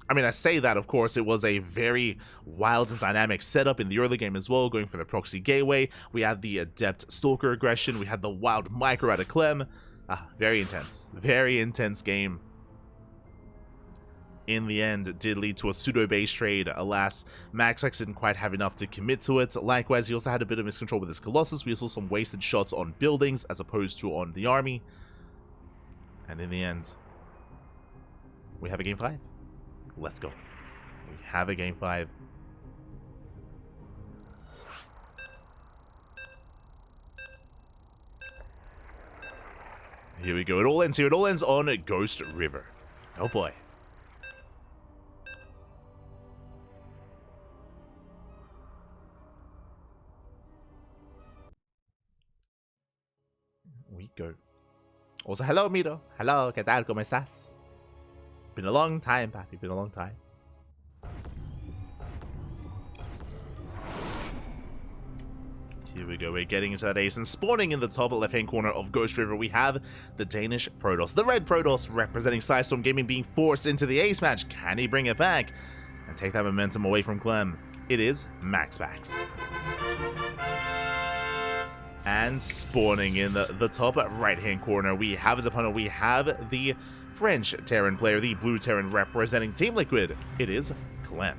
Speaker 1: I mean, I say that, of course, it was a very wild and dynamic setup in the early game as well, going for the proxy gateway. We had the adept Stalker aggression. We had the wild micro out of Clem. Very intense game. In the end, it did lead to a pseudo-base trade. Alas, MaxPax didn't quite have enough to commit to it. Likewise, he also had a bit of miscontrol with his Colossus. We saw some wasted shots on buildings as opposed to on the army. And in the end, we have a game 5. Let's go. We have a game 5. Here we go. It all ends here. It all ends on Ghost River. Oh boy. We go. Also, hello, Miro. Hello, ¿qué tal? ¿Cómo estás? Been a long time, Papi. Been a long time. Here we go. We're getting into that ace, and spawning in the top left-hand corner of Ghost River, we have the Danish Protoss. The red Protoss representing Sidestorm Gaming being forced into the ace match. Can he bring it back and take that momentum away from Clem? It is MaxPax. And spawning in the top right-hand corner, we have his opponent. We have the French Terran player, the blue Terran representing Team Liquid. It is Clem.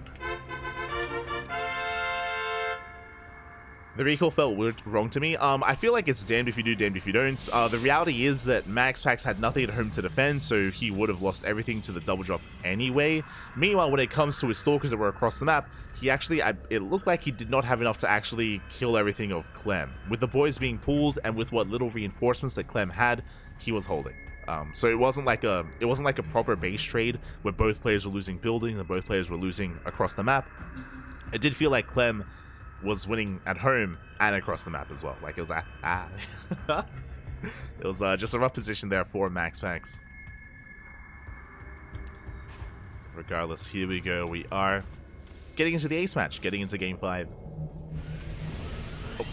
Speaker 1: The recall felt wrong to me. I feel like it's damned if you do, damned if you don't. The reality is that MaxPax had nothing at home to defend, so he would have lost everything to the double drop anyway. Meanwhile, when it comes to his stalkers that were across the map, he actually, it looked like he did not have enough to actually kill everything of Clem. With the boys being pulled and with what little reinforcements that Clem had, he was holding. So it wasn't like a proper base trade where both players were losing buildings and both players were losing across the map. It did feel like Clem was winning at home and across the map as well. Like, it was it was just a rough position there for MaxPax. Regardless, here we go. We are getting into the ace match, getting into game 5. Oh.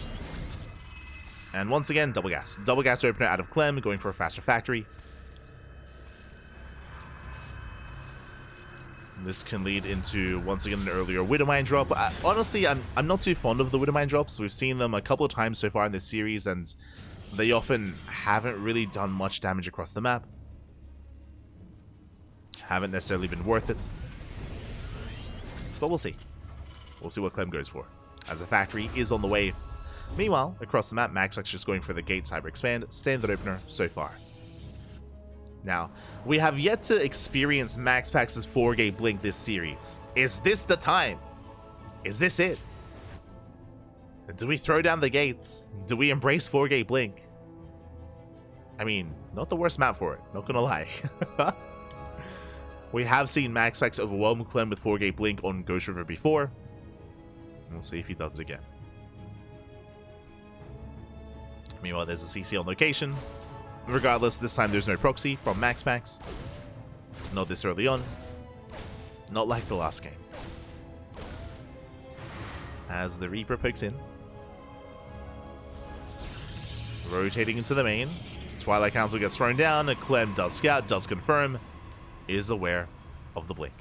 Speaker 1: And once again, double gas opener out of Clem, going for a faster factory. This can lead into, once again, an earlier Widowmine drop. Honestly, I'm not too fond of the Widowmine drops. We've seen them a couple of times so far in this series, and they often haven't really done much damage across the map. Haven't necessarily been worth it. But we'll see. We'll see what Clem goes for, as the factory is on the way. Meanwhile, across the map, MaxPax just going for the gate cyber expand, standard opener so far. Now, we have yet to experience MaxPax's 4-gate blink this series. Is this the time? Is this it? Do we throw down the gates? Do we embrace 4-gate blink? I mean, not the worst map for it, not gonna lie. We have seen MaxPax overwhelm Clem with 4-gate blink on Ghost River before. We'll see if he does it again. Meanwhile, there's a CC on location. Regardless, this time there's no proxy from MaxPax. Not this early on. Not like the last game. As the Reaper pokes in. Rotating into the main. Twilight Council gets thrown down. Clem does scout, does confirm. Is aware of the blink.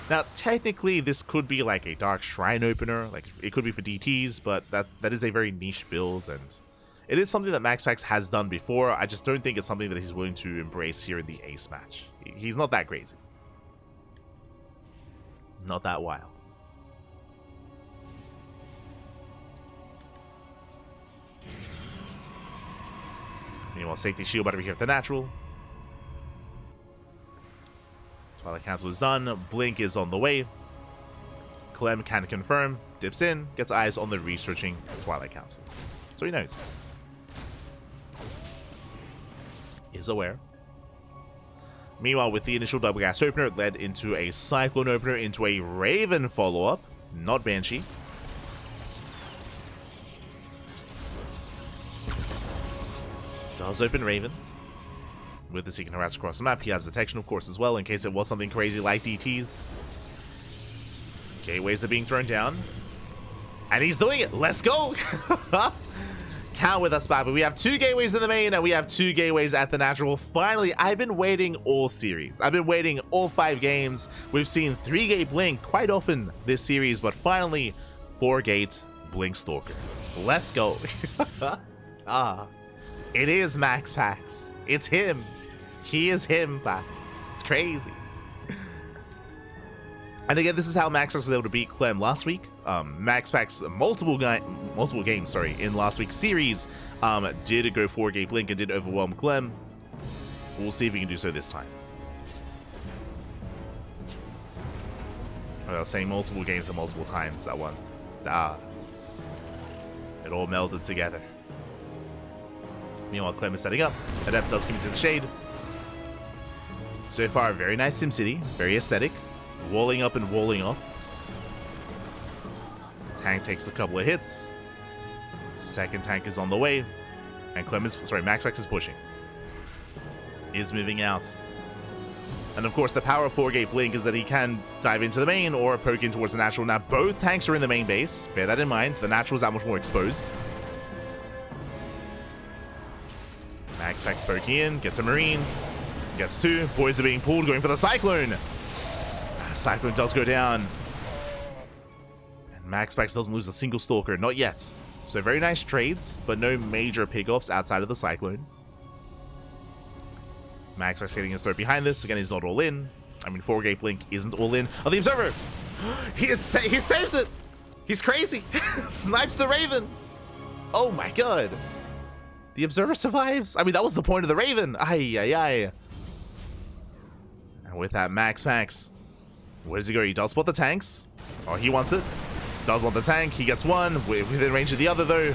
Speaker 1: Now, technically, this could be like a Dark Shrine opener. Like, it could be for DTs, but that is a very niche build, and it is something that MaxPax has done before. I just don't think it's something that he's willing to embrace here in the ace match. He's not that crazy. Not that wild. Meanwhile, safety shield about to be here at the natural. Twilight Council is done. Blink is on the way. Clem can confirm. Dips in. Gets eyes on the researching Twilight Council. So he knows. Is aware. Meanwhile, with the initial double gas opener, it led into a Cyclone opener, into a Raven follow-up, not Banshee. Does open Raven. With this, he can harass across the map. He has detection, of course, as well, in case it was something crazy like DTs. Gateways are being thrown down. And he's doing it! Let's go! Count with us, but we have 2 gateways in the main, and we have 2 gateways at the natural. Finally, I've been waiting all series. I've been waiting all 5 games. We've seen 3-gate blink quite often this series, but finally, 4-gate blink stalker. Let's go. It is MaxPax. It's him. He is him, but it's crazy. And again, this is how MaxPax was able to beat Clem last week. MaxPax multiple games, in last week's series, did go 4-gate blink and did overwhelm Clem. We'll see if we can do so this time. I was saying multiple games and multiple times at once. It all melded together. Meanwhile, Clem is setting up. Adept does come into the shade. So far, very nice SimCity, very aesthetic. Walling up and walling off. Tank takes a couple of hits. Second tank is on the way. And MaxPax is pushing. Is moving out. And of course, the power of 4-gate blink is that he can dive into the main or poke in towards the natural. Now, both tanks are in the main base. Bear that in mind. The natural is that much more exposed. MaxPax poking in. Gets a Marine. Gets 2. Boys are being pulled, going for the Cyclone. Cyclone does go down. And MaxPax doesn't lose a single stalker. Not yet. So very nice trades, but no major pickoffs outside of the Cyclone. MaxPax getting his throat behind this. Again, he's not all in. I mean, 4-gate blink isn't all in. Oh, the Observer! He saves it! He's crazy! Snipes the Raven! Oh my god. The Observer survives? I mean, that was the point of the Raven. Ay, ay, ay. And with that MaxPax, where does he go? He does spot the tanks. Oh, he wants it. Does want the tank. He gets one. Within range of the other, though.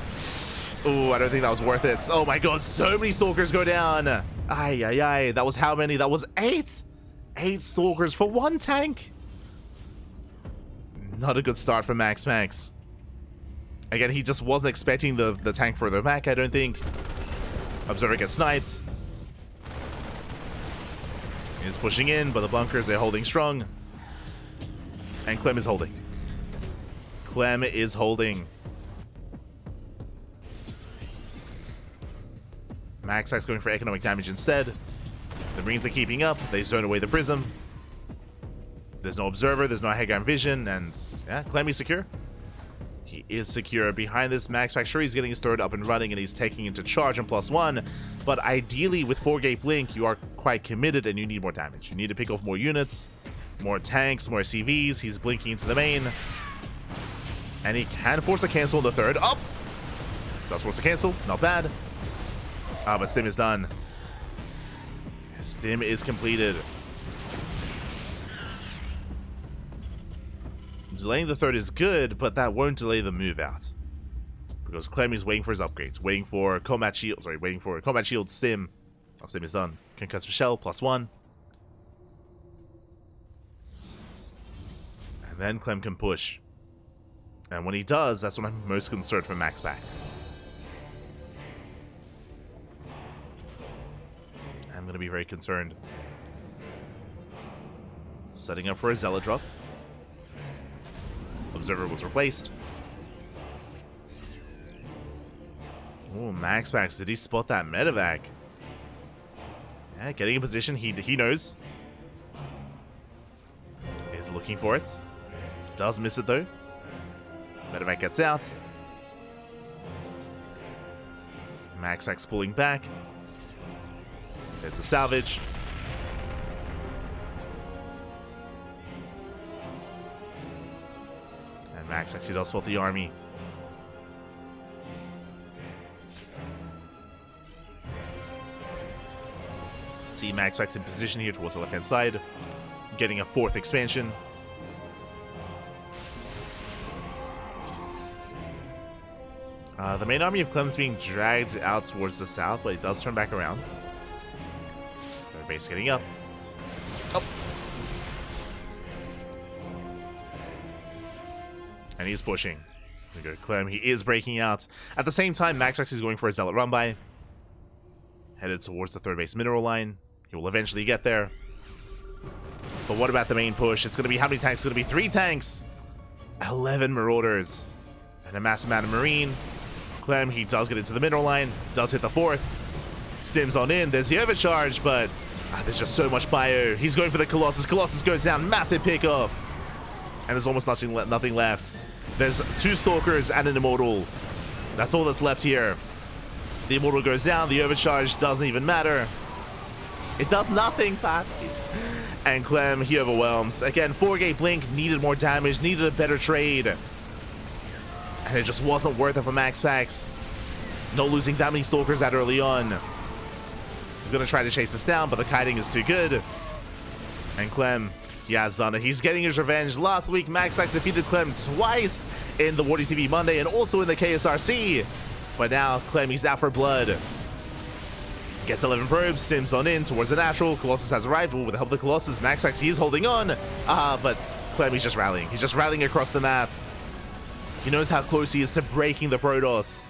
Speaker 1: Oh, I don't think that was worth it. Oh my god, so many Stalkers go down. Ay, ay, ay. That was how many? That was 8. 8 Stalkers for 1 tank. Not a good start for MaxPax. Again, he just wasn't expecting the tank further back, I don't think. Observer gets sniped. He's pushing in, but the bunkers, they're holding strong. And Clem is holding. Clem is holding. MaxPax going for economic damage instead. The Marines are keeping up. They zone away the Prism. There's no Observer, there's no high ground vision, and yeah, Clem is secure. He is secure. Behind this, MaxPax, sure, he's getting his turret up and running, and he's taking into charge on +1. But ideally, with 4-gate blink, you are quite committed, and you need more damage. You need to pick off more units, more tanks, more CVs. He's blinking into the main. And he can force a cancel on the third. Oh! Does force a cancel. Not bad. Ah, but Stim is done. Stim is completed. Delaying the third is good, but that won't delay the move out. Because Clem is waiting for his upgrades. Waiting for combat shield. Sorry, waiting for combat shield Stim. Oh, Stim is done. Concussive shell, +1. And then Clem can push. And when he does, that's when I'm most concerned for MaxPax. I'm going to be very concerned. Setting up for a Zealot drop. Observer was replaced. Oh, MaxPax, did he spot that medevac? Yeah, getting in position, he knows. He's looking for it. Does miss it though. Medevac gets out. MaxPax pulling back. There's the salvage. And MaxPax actually does spot the army. See MaxPax in position here towards the left-hand side. Getting a 4th expansion. The main army of Clem's being dragged out towards the south, but it does turn back around. Their base getting up. Up. And he's pushing. We go Clem. He is breaking out. At the same time, MaxPax is going for a Zealot run-by. Headed towards the 3rd base mineral line. He will eventually get there. But what about the main push? It's going to be how many tanks? It's going to be 3 tanks. 11 Marauders. And a massive amount of Marine. Clem, he does get into the mineral line. Does hit the 4th. Stims on in. There's the overcharge, but there's just so much bio. He's going for the Colossus. Colossus goes down. Massive pickoff. And there's almost nothing left. There's 2 Stalkers and an Immortal. That's all that's left here. The Immortal goes down. The overcharge doesn't even matter. It does nothing, Pat. And Clem, he overwhelms. Again, 4-gate blink, needed more damage, needed a better trade. And it just wasn't worth it for MaxPax. Not losing that many Stalkers that early on. He's going to try to chase this down, but the kiting is too good. And Clem, he has done it. He's getting his revenge. Last week, MaxPax defeated Clem twice in the WardiTV Monday and also in the KSRC. But now, Clem, he's out for blood. Gets 11 probes, Sims on in towards the natural. Colossus has arrived. With the help of the Colossus, MaxPax, he is holding on. But Clem, he's just rallying. He's just rallying across the map. He knows how close he is to breaking the Protoss.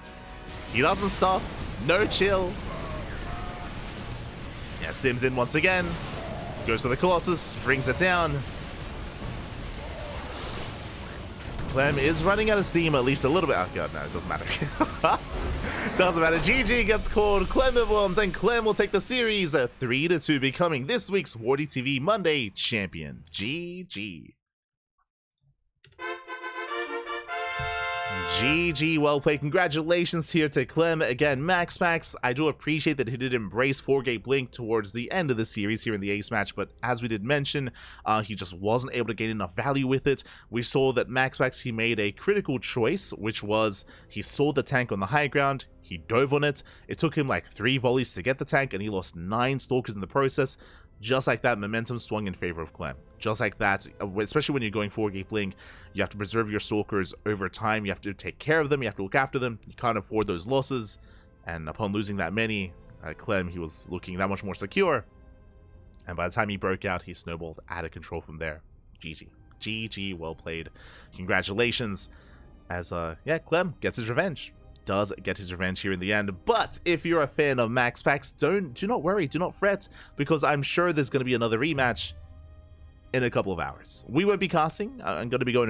Speaker 1: He doesn't stop. No chill. Yeah, Stims in once again. Goes to the Colossus, brings it down. Clem is running out of steam at least a little bit. Oh god, no, it doesn't matter. Doesn't matter. GG gets called. Clem overwhelms, and Clem will take the series 3-2, becoming this week's WardiTV Monday champion. GG. GG, well played. Congratulations here to Clem. Again, MaxPax, I do appreciate that he did embrace 4-gate blink towards the end of the series here in the ace match, but as we did mention, he just wasn't able to gain enough value with it. We saw that MaxPax, he made a critical choice, which was he saw the tank on the high ground, he dove on it. It took him like 3 volleys to get the tank, and he lost 9 stalkers in the process. Just like that, momentum swung in favor of Clem. Just like that, especially when you're going 4-gate blink, you have to preserve your stalkers over time. You have to take care of them. You have to look after them. You can't afford those losses. And upon losing that many, Clem, he was looking that much more secure. And by the time he broke out, he snowballed out of control from there. GG. GG, well played. Congratulations. As, yeah, Clem gets his revenge. Does get his revenge here in the end. But if you're a fan of MaxPax, do not worry, do not fret, because I'm sure there's going to be another rematch in a couple of hours. We won't be casting. I'm going to be going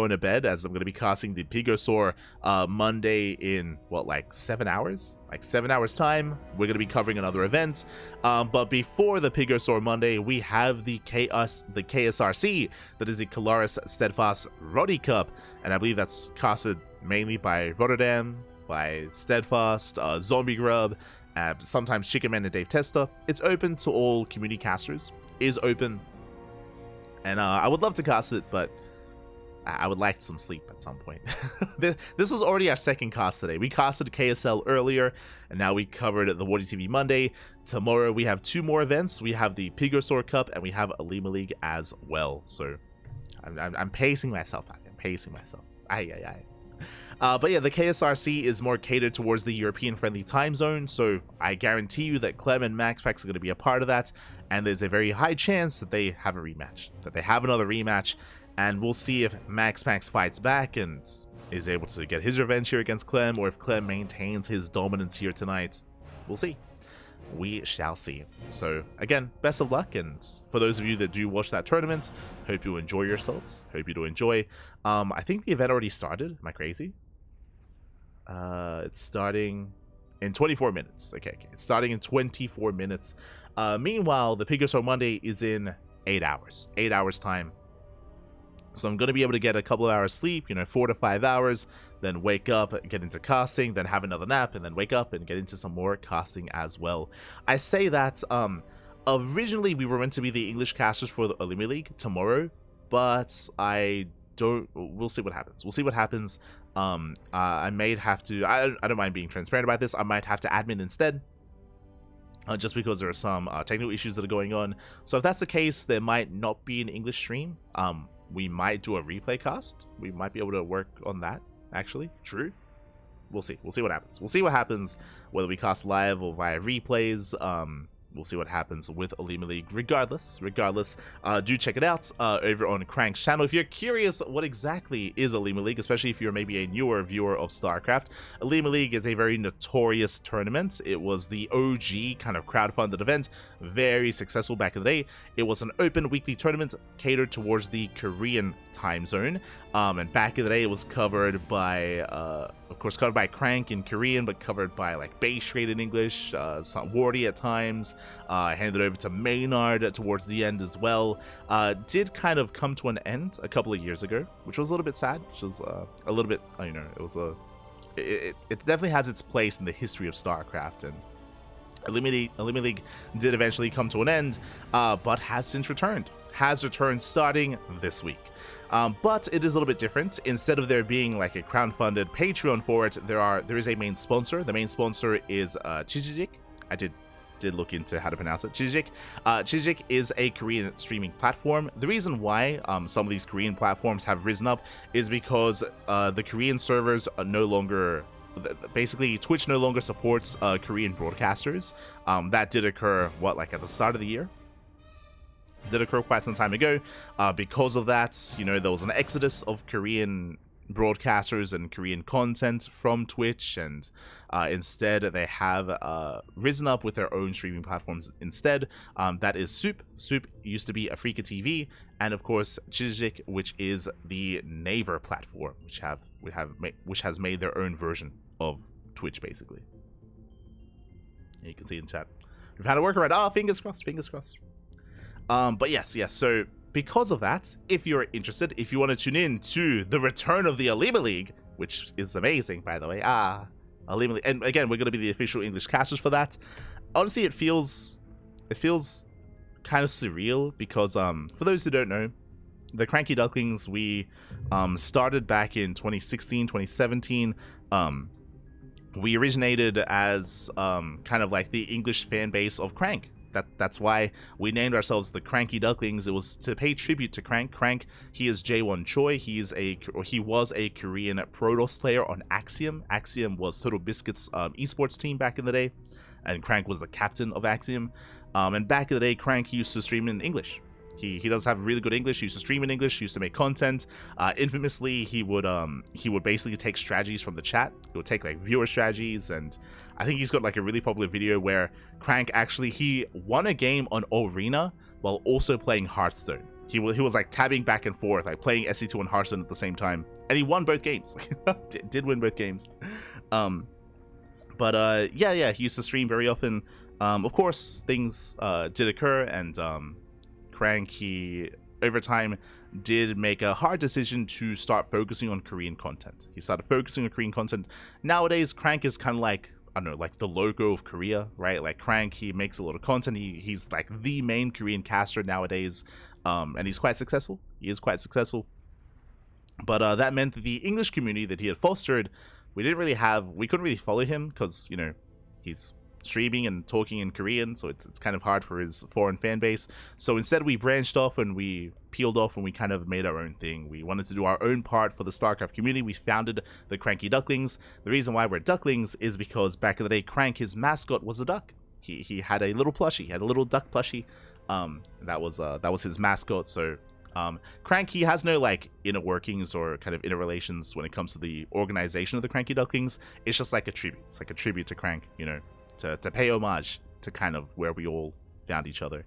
Speaker 1: to bed, as I'm going to be casting the Pigosaur Monday in what, like 7 hours? Like 7 hours time. We're going to be covering another event. But before the Pigosaur Monday, we have the KSRC, that is the Colaris Steadfast Roddy Cup, and I believe that's casted mainly by Rotterdam, by Steadfast, Zombie Grub, sometimes Chicken Man and Dave Testa. It's open to all community casters. Is open. And I would love to cast it, but I would like some sleep at some point. This was already our second cast today. We casted KSL earlier, and now we covered the WardiTV Monday. Tomorrow we have 2 more events. We have the Pigosaur Cup, and we have a Lima League as well. So I'm pacing myself. I'm pacing myself. But yeah, the KSRC is more catered towards the European-friendly time zone, so I guarantee you that Clem and MaxPax are going to be a part of that, and there's a very high chance that they have a rematch, that they have another rematch, and we'll see if MaxPax fights back and is able to get his revenge here against Clem, or if Clem maintains his dominance here tonight. We'll see. We shall see. So again, best of luck, and for those of you that do watch that tournament, hope you enjoy yourselves. Hope you do enjoy. I think the event already started. Am I crazy? It's starting in 24 minutes. Okay, it's starting in 24 minutes. Meanwhile, the Pigosaur Monday is in 8 hours. 8 hours time. So I'm going to be able to get a couple of hours sleep, 4 to 5 hours, then wake up, get into casting, then have another nap, and then wake up and get into some more casting as well. I say that originally we were meant to be the English casters for the Lima League tomorrow, but we'll see what happens. We'll see what happens. I may have to, I don't mind being transparent about this, I might have to admin instead. Just because there are some technical issues that are going on. So if that's the case, there might not be an English stream. We might do a replay cast. We might be able to work on that, actually. True. We'll see. We'll see what happens. We'll see what happens, whether we cast live or via replays. We'll see what happens with Lima League. Regardless, do check it out over on CranK's channel. If you're curious what exactly is a Lima League, especially if you're maybe a newer viewer of StarCraft, a Lima League is a very notorious tournament. It was the OG kind of crowdfunded event, very successful back in the day. It was an open weekly tournament catered towards the Korean time zone. And back in the day, it was covered by, of course, covered by CranKy in Korean, but covered by like Baystrade in English, some Wardi at times. Handed over to Maynard towards the end as well. Did kind of come to an end a couple of years ago, which was a little bit sad. Which was a little bit, it was it definitely has its place in the history of StarCraft, and Lima League did eventually come to an end, but has since returned. Has returned starting this week. But it is a little bit different. Instead of there being like a crowdfunded Patreon for it, there is a main sponsor. The main sponsor is Chijik. I did look into how to pronounce it. Chijik. Chijik is a Korean streaming platform. The reason why some of these Korean platforms have risen up is because the Korean servers are no longer, basically Twitch no longer supports Korean broadcasters. That did occur, like at the start of the year? Did occur quite some time ago. Because of that, there was an exodus of Korean broadcasters and Korean content from Twitch, and instead they have risen up with their own streaming platforms instead. That is Soup. Soup used to be Afrika TV, and of course Chijik, which is the Naver platform, which has made their own version of Twitch, basically. You can see in chat. We've had a workaround. Oh, fingers crossed, fingers crossed. But yes, because of that, if you're interested, if you want to tune in to the return of the Lima League, which is amazing, by the way. Elite League, and again, we're going to be the official English casters for that. Honestly, it feels kind of surreal because for those who don't know, the CranKy Ducklings, we started back in 2016, 2017. We originated as kind of like the English fan base of Crank. That's why we named ourselves the CranKy Ducklings. It was to pay tribute to Crank. Crank, he is Jaewon Choi. He was a Korean Protoss player on Axiom. Axiom was Total Biscuit's esports team back in the day, and Crank was the captain of Axiom. And back in the day, Crank used to stream in English. He does have really good English. He used to stream in English. He used to make content. Infamously, he would basically take strategies from the chat. He would take like viewer strategies, and I think he's got like a really popular video where Crank he won a game on Arena while also playing Hearthstone. He was like tabbing back and forth, like playing SC2 and Hearthstone at the same time, and he won both games. did win both games. Yeah, he used to stream very often. Of course, things did occur, and Crank, he over time did make a hard decision to start focusing on Korean content. He started focusing on Korean content. Nowadays, Crank is kind of like, I don't know, like the logo of Korea, right? Like Crank, he makes a lot of content. He's like the main Korean caster nowadays, and he's quite successful. He is quite successful. But that meant that the English community that he had fostered, we couldn't really follow him because, you know, he's streaming and talking in Korean, so it's kind of hard for his foreign fan base. So instead, we branched off and we peeled off and we kind of made our own thing. We wanted to do our own part for the StarCraft community. We founded the CranKy Ducklings. The reason why we're Ducklings is because back in the day, Crank, his mascot was a duck. He had a little plushie. He had a little duck plushie. That was his mascot. So Crank, he has no like inner workings or kind of inner relations when it comes to the organization of the CranKy Ducklings. It's just like a tribute. It's like a tribute to Crank, you know, to pay homage to kind of where we all found each other.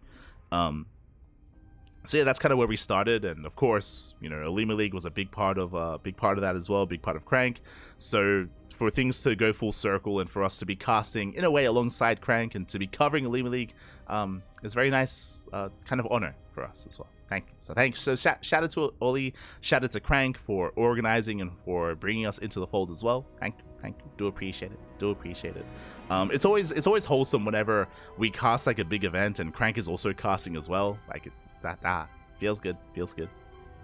Speaker 1: So yeah, that's kind of where we started, and of course, you know, Elite League was a big part of that as well, a big part of Crank. So for things to go full circle and for us to be casting in a way alongside Crank and to be covering Elite League, it's very nice, kind of honor for us as well. Thank you. So thanks. So shout out to Oli, shout out to Crank for organizing and for bringing us into the fold as well. Thank you. Do appreciate it. It's always wholesome whenever we cast like a big event and Crank is also casting as well. Like that feels good.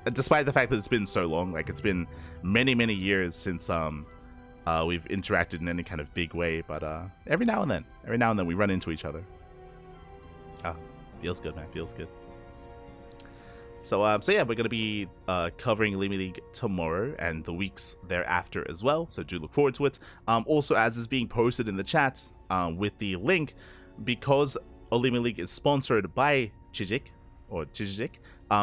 Speaker 1: And despite the fact that it's been so long, like it's been many years since we've interacted in any kind of big way. But every now and then we run into each other. Feels good, man. Feels good. So yeah, we're going to be covering Elite League tomorrow and the weeks thereafter as well, so do look forward to it. Also, as is being posted in the chat with the link, because Elite League is sponsored by Chijik,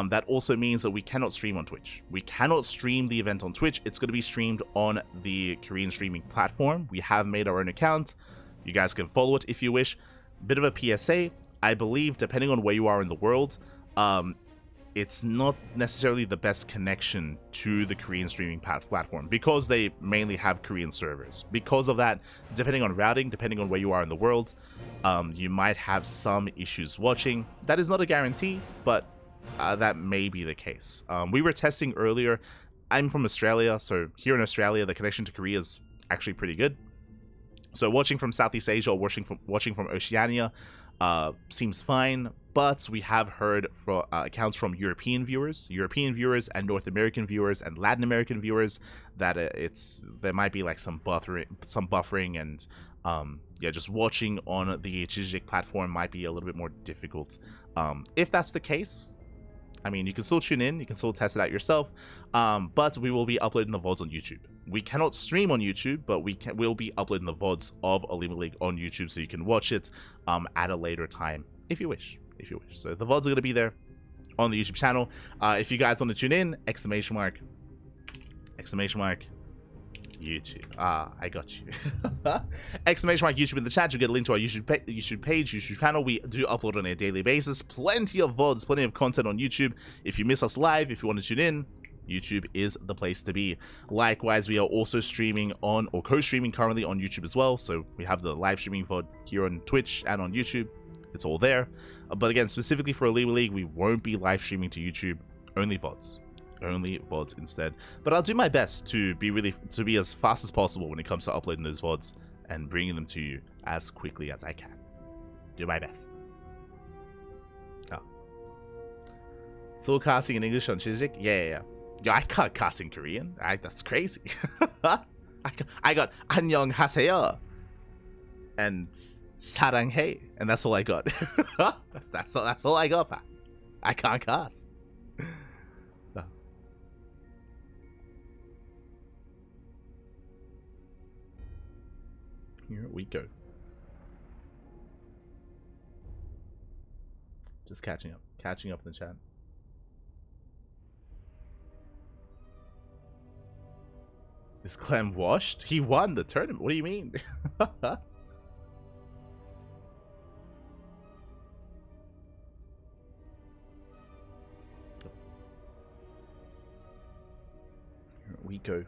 Speaker 1: that also means that we cannot stream on Twitch. We cannot stream the event on Twitch. It's going to be streamed on the Korean streaming platform. We have made our own account. You guys can follow it if you wish. Bit of a PSA, I believe, depending on where you are in the world, it's not necessarily the best connection to the Korean streaming platform because they mainly have Korean servers. Because of that, depending on routing, depending on where you are in the world, you might have some issues watching. That is not a guarantee, but that may be the case. We were testing earlier. I'm from Australia, so here in Australia, the connection to Korea is actually pretty good. So watching from Southeast Asia or watching from Oceania seems fine. But we have heard from accounts from European viewers and North American viewers and Latin American viewers that there might be like some buffering and yeah, just watching on the Chijik platform might be a little bit more difficult. If that's the case, I mean, you can still tune in, you can still test it out yourself, but we will be uploading the VODs on YouTube. We cannot stream on YouTube, but we'll be uploading the VODs of Elite League on YouTube, so you can watch it at a later time if you wish. So the VODs are going to be there on the YouTube channel. If you guys want to tune in, exclamation mark, YouTube. I got you. Exclamation mark YouTube in the chat. You'll get a link to our YouTube page, YouTube channel. We do upload on a daily basis. Plenty of VODs, plenty of content on YouTube. If you miss us live, if you want to tune in, YouTube is the place to be. Likewise, we are also streaming on, or co-streaming currently on YouTube as well. So we have the live streaming VOD here on Twitch and on YouTube. It's all there. But again, specifically for Elite League, we won't be live streaming to YouTube, only VODs. only VODs instead. But I'll do my best to be as fast as possible when it comes to uploading those VODs and bringing them to you as quickly as I can. Do my best. Oh. So casting in English on Chijik? Yeah. Yo, I can't cast in Korean. That's crazy. I got 안녕 하세요 and 사랑해, and that's all I got. that's all I got, pa. I can't cast. No. Here we go. Just catching up in the chat. Is Clem washed? He won the tournament. What do you mean? Here we go.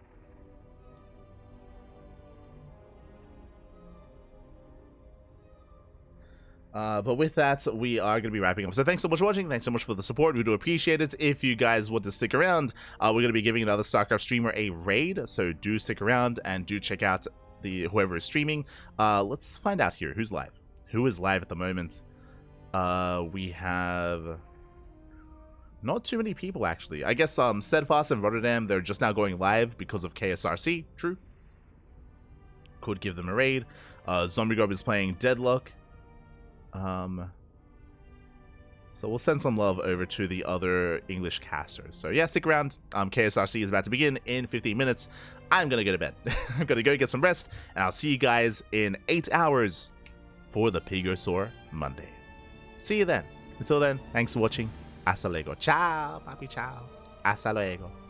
Speaker 1: But with that, we are going to be wrapping up. So thanks so much for watching. Thanks so much for the support. We do appreciate it. If you guys want to stick around, we're going to be giving another StarCraft streamer a raid. So do stick around and do check out whoever is streaming. Let's find out here. Who's live? Who is live at the moment? We have not too many people, actually. I guess Steadfast and Rotterdam, they're just now going live because of KSRC. True. Could give them a raid. Zombie Grub is playing Deadlock. So we'll send some love over to the other English casters. So yeah, stick around. KSRC is about to begin in 15 minutes. I'm gonna go to bed. I'm gonna go get some rest, and I'll see you guys in 8 hours for the Pigosaur Monday. See you then. Until then, thanks for watching. Hasta luego. Ciao, papi, ciao. Hasta luego.